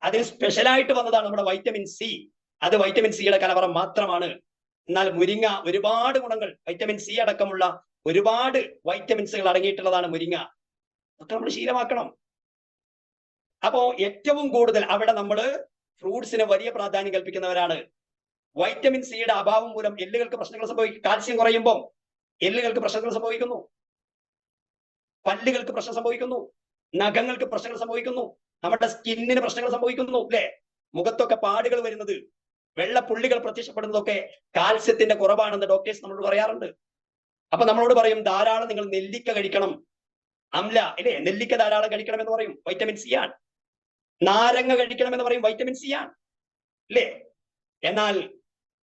അതിൽ സ്പെഷ്യലായിട്ട് വന്നതാണ് നമ്മുടെ വൈറ്റമിൻ സി. അത് വൈറ്റമിൻ സിയുടെ കലവറ മാത്രമാണ്. എന്നാൽ മുരിങ്ങ ഒരുപാട് ഗുണങ്ങൾ, വൈറ്റമിൻ സി അടക്കമുള്ള ഒരുപാട് വൈറ്റമിൻസുകൾ അടങ്ങിയിട്ടുള്ളതാണ് മുരിങ്ങ. അതൊക്കെ നമ്മൾ ശീലമാക്കണം. അപ്പോ ഏറ്റവും കൂടുതൽ അവിടെ നമ്മൾ ഫ്രൂട്ട്സിന് വലിയ പ്രാധാന്യം കൽപ്പിക്കുന്നവരാണ്. വൈറ്റമിൻ സിയുടെ അഭാവം മൂലം എല്ലുകൾക്ക് പ്രശ്നങ്ങൾ സംഭവിക്കും. കാൽസ്യം കുറയുമ്പോൾ എല്ലുകൾക്ക് പ്രശ്നങ്ങൾ സംഭവിക്കുന്നു, പല്ലുകൾക്ക് പ്രശ്നം സംഭവിക്കുന്നു, നഖങ്ങൾക്ക് പ്രശ്നങ്ങൾ സംഭവിക്കുന്നു, നമ്മുടെ സ്കിന്നിന് പ്രശ്നങ്ങൾ സംഭവിക്കുന്നു, അല്ലെ? മുഖത്തൊക്കെ പാടുകൾ വരുന്നത്, വെള്ളപ്പുള്ളികൾ പ്രത്യക്ഷപ്പെടുന്നതൊക്കെ കാൽസ്യത്തിന്റെ കുറവാണെന്ന് ഡോക്ടേഴ്സ് നമ്മളോട് പറയാറുണ്ട്. അപ്പൊ നമ്മളോട് പറയും, ധാരാളം നിങ്ങൾ നെല്ലിക്ക കഴിക്കണം, അമ്ല, അല്ലേ? നെല്ലിക്ക ധാരാളം കഴിക്കണം എന്ന് പറയും, വൈറ്റമിൻ സി ആണ്. നാരങ്ങ കഴിക്കണം എന്ന് പറയും, വൈറ്റമിൻ സി ആണ്, അല്ലേ? എന്നാൽ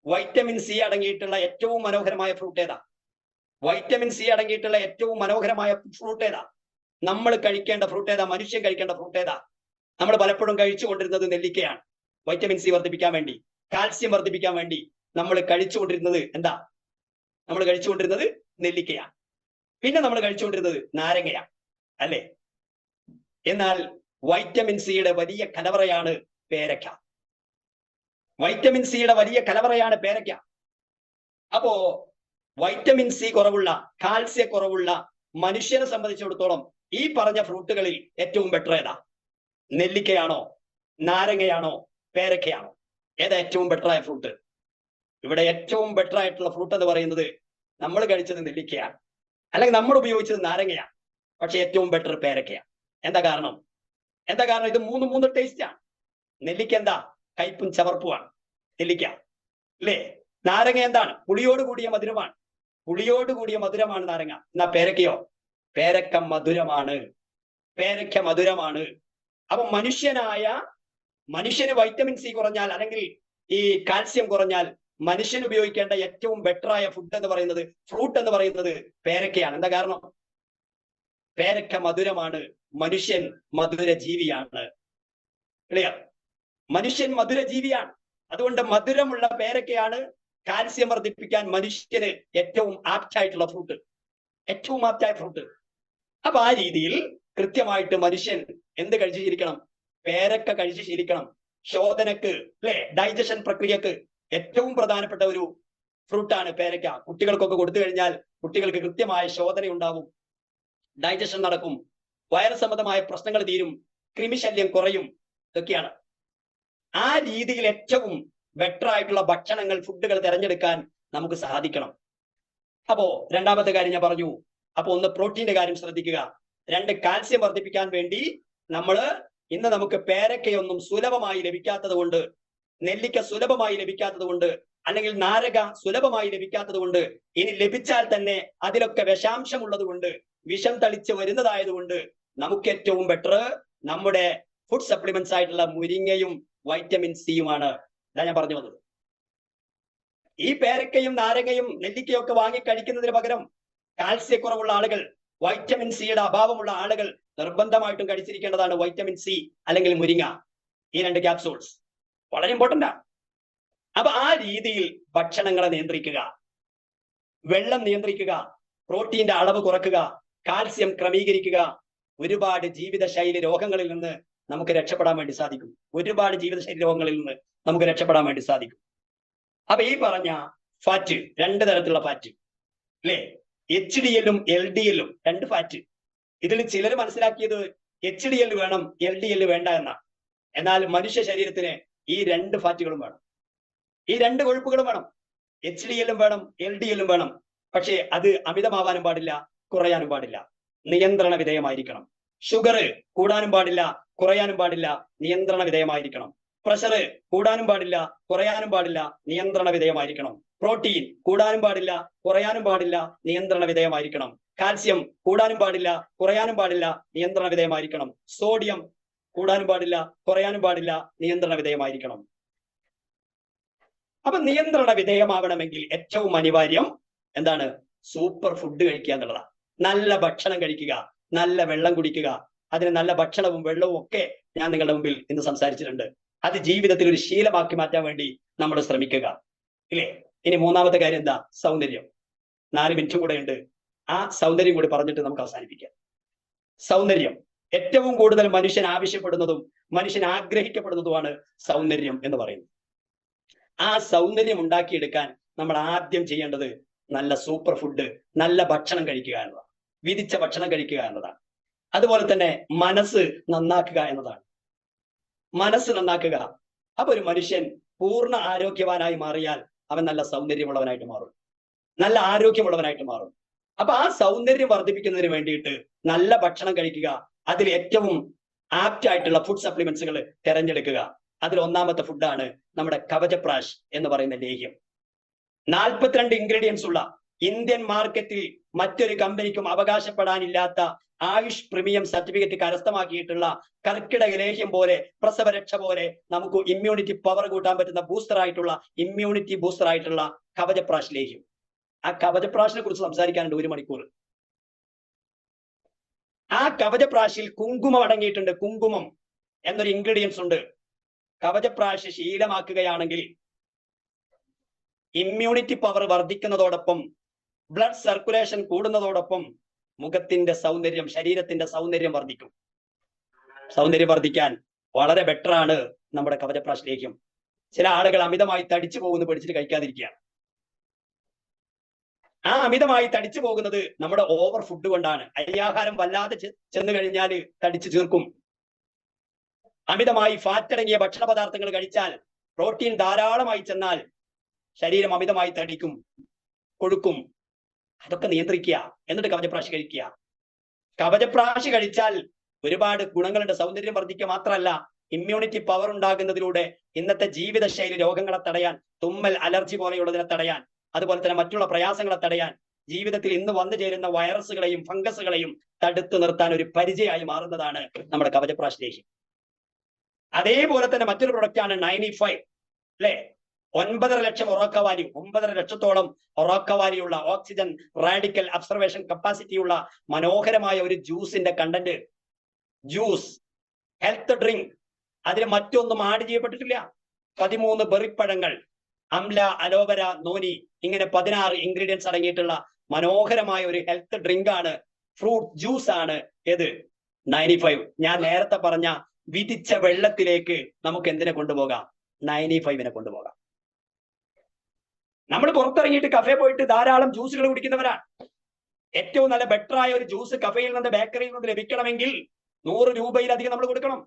വൈറ്റമിൻ സി അടങ്ങിയിട്ടുള്ള ഏറ്റവും മനോഹരമായ ഫ്രൂട്ട് ഏതാ? വൈറ്റമിൻ സി അടങ്ങിയിട്ടുള്ള ഏറ്റവും മനോഹരമായ ഫ്രൂട്ട് ഏതാ? നമ്മൾ കഴിക്കേണ്ട ഫ്രൂട്ട് ഏതാ? മനുഷ്യൻ കഴിക്കേണ്ട ഫ്രൂട്ട് ഏതാ? നമ്മൾ പലപ്പോഴും കഴിച്ചുകൊണ്ടിരുന്നത് നെല്ലിക്കയാണ്. വൈറ്റമിൻ സി വർദ്ധിപ്പിക്കാൻ വേണ്ടി, കാൽസ്യം വർദ്ധിപ്പിക്കാൻ വേണ്ടി നമ്മൾ കഴിച്ചുകൊണ്ടിരുന്നത് എന്താ? നമ്മൾ കഴിച്ചുകൊണ്ടിരുന്നത് നെല്ലിക്കയാണ്. പിന്നെ നമ്മൾ കഴിച്ചുകൊണ്ടിരുന്നത് നാരങ്ങയാണ്, അല്ലേ? എന്നാൽ വൈറ്റമിൻ സിയുടെ വലിയ കലവറയാണ് പേരയ്ക്ക. വൈറ്റമിൻ സിയുടെ വലിയ കലവറയാണ് പേരയ്ക്ക. അപ്പോ വൈറ്റമിൻ സി കുറവുള്ള, കാൽസ്യ കുറവുള്ള മനുഷ്യനെ സംബന്ധിച്ചിടത്തോളം ഈ പറഞ്ഞ ഫ്രൂട്ടുകളിൽ ഏറ്റവും ബെറ്റർ ഏതാ? നെല്ലിക്കയാണോ, നാരങ്ങയാണോ, പേരക്കയാണോ? ഏതാ ഏറ്റവും ബെറ്റർ ആയ ഫ്രൂട്ട്? ഇവിടെ ഏറ്റവും ബെറ്റർ ആയിട്ടുള്ള ഫ്രൂട്ട് എന്ന് പറയുന്നത് നമ്മൾ കഴിച്ചത് നെല്ലിക്കയാണ്, അല്ലെങ്കിൽ നമ്മൾ ഉപയോഗിച്ചത് നാരങ്ങയാണ്. പക്ഷെ ഏറ്റവും ബെറ്റർ പേരക്കയാണ്. എന്താ കാരണം? ഇത് മൂന്ന് ടേസ്റ്റാണ്. നെല്ലിക്ക എന്താ? കയ്പും ചവർപ്പുമാണ് നെല്ലിക്ക, അല്ലേ? നാരങ്ങ എന്താണ്? പുളിയോട് കൂടിയ മധുരമാണ് നാരങ്ങ. എന്നാ പേരക്കയോ? പേരക്ക മധുരമാണ്. അപ്പൊ മനുഷ്യന് വൈറ്റമിൻ സി കുറഞ്ഞാൽ, അല്ലെങ്കിൽ ഈ കാൽസ്യം കുറഞ്ഞാൽ, മനുഷ്യൻ ഉപയോഗിക്കേണ്ട ഏറ്റവും ബെറ്റർ ആയ ഫ്രൂട്ട് എന്ന് പറയുന്നത് പേരക്കയാണ്. എന്താ കാരണം? പേരക്ക മധുരമാണ്. മനുഷ്യൻ മധുര ജീവിയാണ്. ക്ലിയർ? മനുഷ്യൻ മധുര ജീവിയാണ്. അതുകൊണ്ട് മധുരമുള്ള പേരക്കയാണ് കാൽസ്യം വർദ്ധിപ്പിക്കാൻ മനുഷ്യന് ഏറ്റവും ആപ്റ്റായിട്ടുള്ള ഫ്രൂട്ട്. അപ്പൊ ആ രീതിയിൽ കൃത്യമായിട്ട് മനുഷ്യൻ എന്ത് കഴിച്ചു ശീലിക്കണം? പേരക്ക കഴിച്ചു ശീലിക്കണം. ശോധനക്ക്, അല്ലെ, ഡൈജഷൻ പ്രക്രിയക്ക് ഏറ്റവും പ്രധാനപ്പെട്ട ഒരു ഫ്രൂട്ടാണ് പേരക്ക. കുട്ടികൾക്കൊക്കെ കൊടുത്തു കഴിഞ്ഞാൽ കുട്ടികൾക്ക് കൃത്യമായ ശോധന ഉണ്ടാവും, ഡൈജഷൻ നടക്കും, വയറ് സംബന്ധമായ പ്രശ്നങ്ങൾ തീരും, കൃമിശല്യം കുറയും. ഇതൊക്കെയാണ് ആ രീതിയിൽ ഏറ്റവും ബെറ്റർ ആയിട്ടുള്ള ഭക്ഷണങ്ങൾ, ഫുഡുകൾ തിരഞ്ഞെടുക്കാൻ നമുക്ക് സാധിക്കണം. അപ്പോ രണ്ടാമത്തെ കാര്യം ഞാൻ പറഞ്ഞു. അപ്പൊ ഒന്ന്, പ്രോട്ടീന്റെ കാര്യം ശ്രദ്ധിക്കുക. 2, കാൽസ്യം വർദ്ധിപ്പിക്കാൻ വേണ്ടി ഇന്ന് നമുക്ക് പേരക്കയൊന്നും സുലഭമായി ലഭിക്കാത്തത് കൊണ്ട്, നെല്ലിക്ക സുലഭമായി ലഭിക്കാത്തത് കൊണ്ട്, അല്ലെങ്കിൽ നാരക സുലഭമായി ലഭിക്കാത്തത് കൊണ്ട്, ഇനി ലഭിച്ചാൽ തന്നെ അതിലൊക്കെ വിഷാംശമുള്ളത് കൊണ്ട്, വിഷം തളിച്ച് വരുന്നതായതുകൊണ്ട് നമുക്ക് ഏറ്റവും ബെറ്റർ നമ്മുടെ ഫുഡ് സപ്ലിമെന്റ്സ് ആയിട്ടുള്ള മുരിങ്ങയും വൈറ്റമിൻ സിയുമാണ്. ഇതാ ഞാൻ പറഞ്ഞു വന്നത്. ഈ പേരക്കയും നാരങ്ങയും നെല്ലിക്കയും ഒക്കെ വാങ്ങി കഴിക്കുന്നതിന് പകരം കാൽസ്യക്കുറവുള്ള ആളുകൾ, വൈറ്റമിൻ സിയുടെ അഭാവമുള്ള ആളുകൾ നിർബന്ധമായിട്ടും കഴിച്ചിരിക്കേണ്ടതാണ് വൈറ്റമിൻ സി അല്ലെങ്കിൽ മുരിങ്ങ. ഈ 2 ക്യാപ്സൂൾസ് വളരെ ഇമ്പോർട്ടന്റ് ആണ്. അപ്പൊ ആ രീതിയിൽ ഭക്ഷണങ്ങളെ നിയന്ത്രിക്കുക, വെള്ളം നിയന്ത്രിക്കുക, പ്രോട്ടീന്റെ അളവ് കുറക്കുക, കാൽസ്യം ക്രമീകരിക്കുക. ഒരുപാട് ജീവിതശൈലി രോഗങ്ങളിൽ നിന്ന് നമുക്ക് രക്ഷപ്പെടാൻ വേണ്ടി സാധിക്കും. അപ്പൊ ഈ പറഞ്ഞ ഫാറ്റ്, 2 തരത്തിലുള്ള ഫാറ്റ്, അല്ലേ? HDL-ഉം LDL-ഉം 2 ഫാറ്റ്. ഇതിൽ ചിലർ മനസ്സിലാക്കിയത് HDL വേണം, LDL വേണ്ട എന്നാണ്. എന്നാൽ മനുഷ്യ ശരീരത്തിന് ഈ 2 ഫാറ്റുകളും വേണം, ഈ 2 കൊഴുപ്പുകളും വേണം. HDL-ഉം വേണം, LDL-ഉം വേണം. പക്ഷേ അത് അമിതമാവാനും പാടില്ല, കുറയാനും പാടില്ല, നിയന്ത്രണ വിധേയമായിരിക്കണം. ഷുഗർ കൂടാനും പാടില്ല, കുറയാനും പാടില്ല, നിയന്ത്രണ വിധേയമായിരിക്കണം. പ്രഷർ കൂടാനും പാടില്ല, കുറയാനും പാടില്ല, നിയന്ത്രണ വിധേയമായിരിക്കണം. പ്രോട്ടീൻ കൂടാനും പാടില്ല, കുറയാനും പാടില്ല, നിയന്ത്രണ വിധേയമായിരിക്കണം. കാൽസ്യം കൂടാനും പാടില്ല, കുറയാനും പാടില്ല, നിയന്ത്രണ വിധേയമായിരിക്കണം. സോഡിയം കൂടാനും പാടില്ല, കുറയാനും പാടില്ല, നിയന്ത്രണ വിധേയമായിരിക്കണം. അപ്പൊ നിയന്ത്രണ വിധേയമാവണമെങ്കിൽ ഏറ്റവും അനിവാര്യം എന്താണ്? സൂപ്പർ ഫുഡ് കഴിക്കുക എന്നുള്ളതാണ്. നല്ല ഭക്ഷണം കഴിക്കുക, നല്ല വെള്ളം കുടിക്കുക. അതിന് നല്ല ഭക്ഷണവും വെള്ളവും ഒക്കെ ഞാൻ നിങ്ങളുടെ മുമ്പിൽ ഇന്ന് സംസാരിച്ചിട്ടുണ്ട്. അത് ജീവിതത്തിൽ ഒരു ശീലമാക്കി മാറ്റാൻ വേണ്ടി നമ്മൾ ശ്രമിക്കുക, ഇല്ലേ? ഇനി മൂന്നാമത്തെ കാര്യം എന്താ? സൗന്ദര്യം. 4 മിനിറ്റും കൂടെ ഉണ്ട്. ആ സൗന്ദര്യം കൂടി പറഞ്ഞിട്ട് നമുക്ക് അവസാനിപ്പിക്കാം. സൗന്ദര്യം ഏറ്റവും കൂടുതൽ മനുഷ്യൻ ആവശ്യപ്പെടുന്നതും മനുഷ്യൻ ആഗ്രഹിക്കപ്പെടുന്നതുമാണ് സൗന്ദര്യം എന്ന് പറയുന്നത്. ആ സൗന്ദര്യം ഉണ്ടാക്കിയെടുക്കാൻ നമ്മൾ ആദ്യം ചെയ്യേണ്ടത് നല്ല സൂപ്പർ ഫുഡ്, നല്ല ഭക്ഷണം കഴിക്കുക എന്നതാണ്. വിധിച്ച ഭക്ഷണം കഴിക്കുക എന്നതാണ്. അതുപോലെ തന്നെ മനസ്സ് നന്നാക്കുക എന്നതാണ്. മനസ്സ് നന്നാക്കുക. അപ്പൊ ഒരു മനുഷ്യൻ പൂർണ്ണ ആരോഗ്യവാനായി മാറിയാൽ അവൻ നല്ല സൗന്ദര്യമുള്ളവനായിട്ട് മാറും, നല്ല ആരോഗ്യമുള്ളവനായിട്ട് മാറും. അപ്പൊ ആ സൗന്ദര്യം വർദ്ധിപ്പിക്കുന്നതിന് വേണ്ടിയിട്ട് നല്ല ഭക്ഷണം കഴിക്കുക. അതിൽ ഏറ്റവും ആപ്റ്റ് ആയിട്ടുള്ള ഫുഡ് സപ്ലിമെന്റ്സുകൾ തിരഞ്ഞെടുക്കുക. അതിൽ ഒന്നാമത്തെ ഫുഡാണ് നമ്മുടെ കവചപ്രാശ് എന്ന് പറയുന്ന ലേഹ്യം. 42 ഇൻഗ്രീഡിയൻസ് ഉള്ള, ഇന്ത്യൻ മാർക്കറ്റിൽ മറ്റൊരു കമ്പനിക്കും അവകാശപ്പെടാനില്ലാത്ത ആയുഷ് പ്രീമിയം സർട്ടിഫിക്കറ്റ് കരസ്ഥമാക്കിയിട്ടുള്ള കർക്കിടക ലേഹ്യം പോലെ, പ്രസവരക്ഷ പോലെ നമുക്ക് ഇമ്മ്യൂണിറ്റി പവർ കൂട്ടാൻ പറ്റുന്ന ഇമ്മ്യൂണിറ്റി ബൂസ്റ്റർ ആയിട്ടുള്ള കവചപ്രാശ് ലേഹ്യം. ആ കവചപ്രാശിനെ കുറിച്ച് സംസാരിക്കാനുണ്ട് 1 മണിക്കൂർ. ആ കവചപ്രാശിൽ കുങ്കുമം അടങ്ങിയിട്ടുണ്ട്. കുങ്കുമം എന്നൊരു ഇൻഗ്രീഡിയൻസ് ഉണ്ട്. കവചപ്രാശ് ശീലമാക്കുകയാണെങ്കിൽ ഇമ്മ്യൂണിറ്റി പവർ വർദ്ധിക്കുന്നതോടൊപ്പം ബ്ലഡ് സർക്കുലേഷൻ കൂടുന്നതോടൊപ്പം മുഖത്തിന്റെ സൗന്ദര്യം, ശരീരത്തിന്റെ സൗന്ദര്യം വർദ്ധിക്കും. സൗന്ദര്യം വർദ്ധിക്കാൻ വളരെ ബെറ്റർ ആണ് നമ്മുടെ കവചപ്രാശ് ലേഹ്യം. ചില ആളുകൾ അമിതമായി തടിച്ചു പോകുന്നു പഠിച്ചിട്ട് കഴിക്കാതിരിക്കുകയാണ്. ആ അമിതമായി തടിച്ചു പോകുന്നത് നമ്മുടെ ഓവർ ഫുഡ് കൊണ്ടാണ്. അരിയാഹാരം വല്ലാതെ ചെന്ന് കഴിഞ്ഞാൽ തടിച്ചു ചീർക്കും. അമിതമായി ഫാറ്റ് അടങ്ങിയ ഭക്ഷണ പദാർത്ഥങ്ങൾ കഴിച്ചാൽ, പ്രോട്ടീൻ ധാരാളമായി ചെന്നാൽ ശരീരം അമിതമായി തടിക്കും, കൊഴുക്കും. അതൊക്കെ നിയന്ത്രിക്കുക. എന്നിട്ട് കവചപ്രാശി കഴിക്കുക. കവചപ്രാശി കഴിച്ചാൽ ഒരുപാട് ഗുണങ്ങളുണ്ട്. സൗന്ദര്യം വർദ്ധിക്കുക മാത്രമല്ല, ഇമ്മ്യൂണിറ്റി പവർ ഉണ്ടാകുന്നതിലൂടെ ഇന്നത്തെ ജീവിതശൈലി രോഗങ്ങളെ തടയാൻ, തുമ്മൽ, അലർജി പോലെയുള്ളതിനെ തടയാൻ, അതുപോലെ തന്നെ മറ്റുള്ള പ്രയാസങ്ങളെ തടയാൻ, ജീവിതത്തിൽ ഇന്ന് വന്നു ചേരുന്ന വൈറസുകളെയും ഫംഗസുകളെയും തടുത്തു നിർത്താൻ ഒരു പരിചയമായി മാറുന്നതാണ് നമ്മുടെ കവചപ്രാശി ലേഹ്യം. അതേപോലെ തന്നെ മറ്റൊരു പ്രൊഡക്റ്റാണ് 95, അല്ലെ? 9.5 ലക്ഷം ഒറോക്ക വാല്യൂ, 9.5 ലക്ഷത്തോളം ഒറോക്ക വാല്യുള്ള, ഓക്സിജൻ റാഡിക്കൽ അബ്സർവേഷൻ കപ്പാസിറ്റി ഉള്ള മനോഹരമായ ഒരു ജ്യൂസിന്റെ കണ്ടന്റ്. ജ്യൂസ്, ഹെൽത്ത് ഡ്രിങ്ക്, അതിന് മറ്റൊന്നും ആഡ് ചെയ്യപ്പെട്ടിട്ടില്ല. 13 ബെറിപ്പഴങ്ങൾ, അംല, അലോവര, നോനി, ഇങ്ങനെ 16 ഇൻഗ്രീഡിയൻസ് അടങ്ങിയിട്ടുള്ള മനോഹരമായ ഒരു ഹെൽത്ത് ഡ്രിങ്ക് ആണ്, ഫ്രൂട്ട് ജ്യൂസ് ആണ് ഏത്? 95. ഞാൻ നേരത്തെ പറഞ്ഞ വിധിച്ച വെള്ളത്തിലേക്ക് നമുക്ക് എന്തിനെ കൊണ്ടുപോകാം? 95നെ കൊണ്ടുപോകാം. നമ്മൾ പുറത്തിറങ്ങിയിട്ട് കഫേ പോയിട്ട് ധാരാളം ജ്യൂസുകൾ കുടിക്കുന്നവരാണ്. ഏറ്റവും നല്ല ബെറ്റർ ആയ ഒരു ജ്യൂസ് കഫേയിൽ നിന്ന്, ബേക്കറിയിൽ നിന്ന് ലഭിക്കണമെങ്കിൽ 100 രൂപയിലധികം നമ്മൾ കൊടുക്കണം.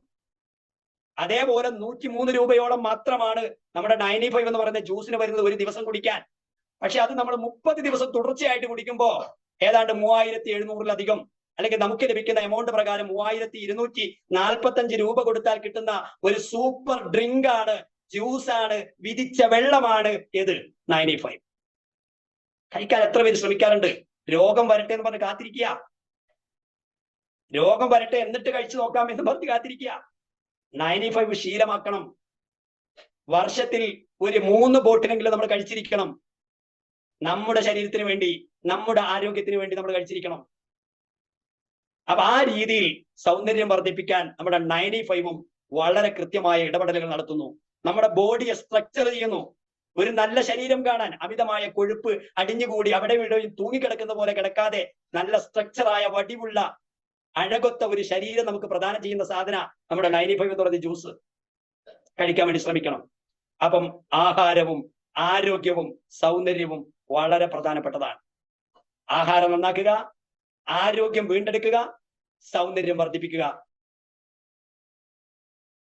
അതേപോലെ 103 രൂപയോളം മാത്രമാണ് നമ്മുടെ 95 എന്ന് പറയുന്ന ജ്യൂസിന് വരുന്നത് ഒരു ദിവസം കുടിക്കാൻ. പക്ഷെ അത് നമ്മൾ 30 ദിവസം തുടർച്ചയായിട്ട് കുടിക്കുമ്പോൾ ഏതാണ്ട് 3700-ലധികം, അല്ലെങ്കിൽ നമുക്ക് ലഭിക്കുന്ന എമൗണ്ട് പ്രകാരം 3245 രൂപ കൊടുത്താൽ കിട്ടുന്ന ഒരു സൂപ്പർ ഡ്രിങ്ക് ആണ്, ജ്യൂസ് ആണ്, വിധിച്ച വെള്ളമാണ് ഏത്? 95. കഴിക്കാൻ എത്ര പേര് ശ്രമിക്കാറുണ്ട്? രോഗം വരട്ടെ എന്ന് പറഞ്ഞ് കാത്തിരിക്കുക. രോഗം വരട്ടെ എന്നിട്ട് കഴിച്ചു നോക്കാം എന്ന് പറഞ്ഞ് കാത്തിരിക്കുക. 95 ശീലമാക്കണം. വർഷത്തിൽ ഒരു 3 ബോട്ടിലെങ്കിലും നമ്മൾ കഴിച്ചിരിക്കണം. നമ്മുടെ ശരീരത്തിന് വേണ്ടി, നമ്മുടെ ആരോഗ്യത്തിന് വേണ്ടി നമ്മൾ കഴിച്ചിരിക്കണം. അപ്പൊ ആ രീതിയിൽ സൗന്ദര്യം വർദ്ധിപ്പിക്കാൻ നമ്മുടെ 95ഉം വളരെ കൃത്യമായ ഇടപെടലുകൾ നടത്തുന്നു. നമ്മുടെ ബോഡിയെ സ്ട്രക്ചർ ചെയ്യുന്നു. ഒരു നല്ല ശരീരം കാണാൻ, അമിതമായ കൊഴുപ്പ് അടിഞ്ഞുകൂടി അവിടെ ഇവിടെയും തൂങ്ങിക്കിടക്കുന്ന പോലെ കിടക്കാതെ നല്ല സ്ട്രക്ചറായ, വടിവുള്ള, അഴകൊത്ത ഒരു ശരീരം നമുക്ക് പ്രദാനം ചെയ്യുന്ന സാധന നമ്മുടെ 95 എന്ന് പറയുന്ന ജ്യൂസ്. കഴിക്കാൻ വേണ്ടി ശ്രമിക്കണം. അപ്പം ആഹാരവും ആരോഗ്യവും സൗന്ദര്യവും വളരെ പ്രധാനപ്പെട്ടതാണ്. ആഹാരം നന്നാക്കുക, ആരോഗ്യം വീണ്ടെടുക്കുക, സൗന്ദര്യം വർദ്ധിപ്പിക്കുക.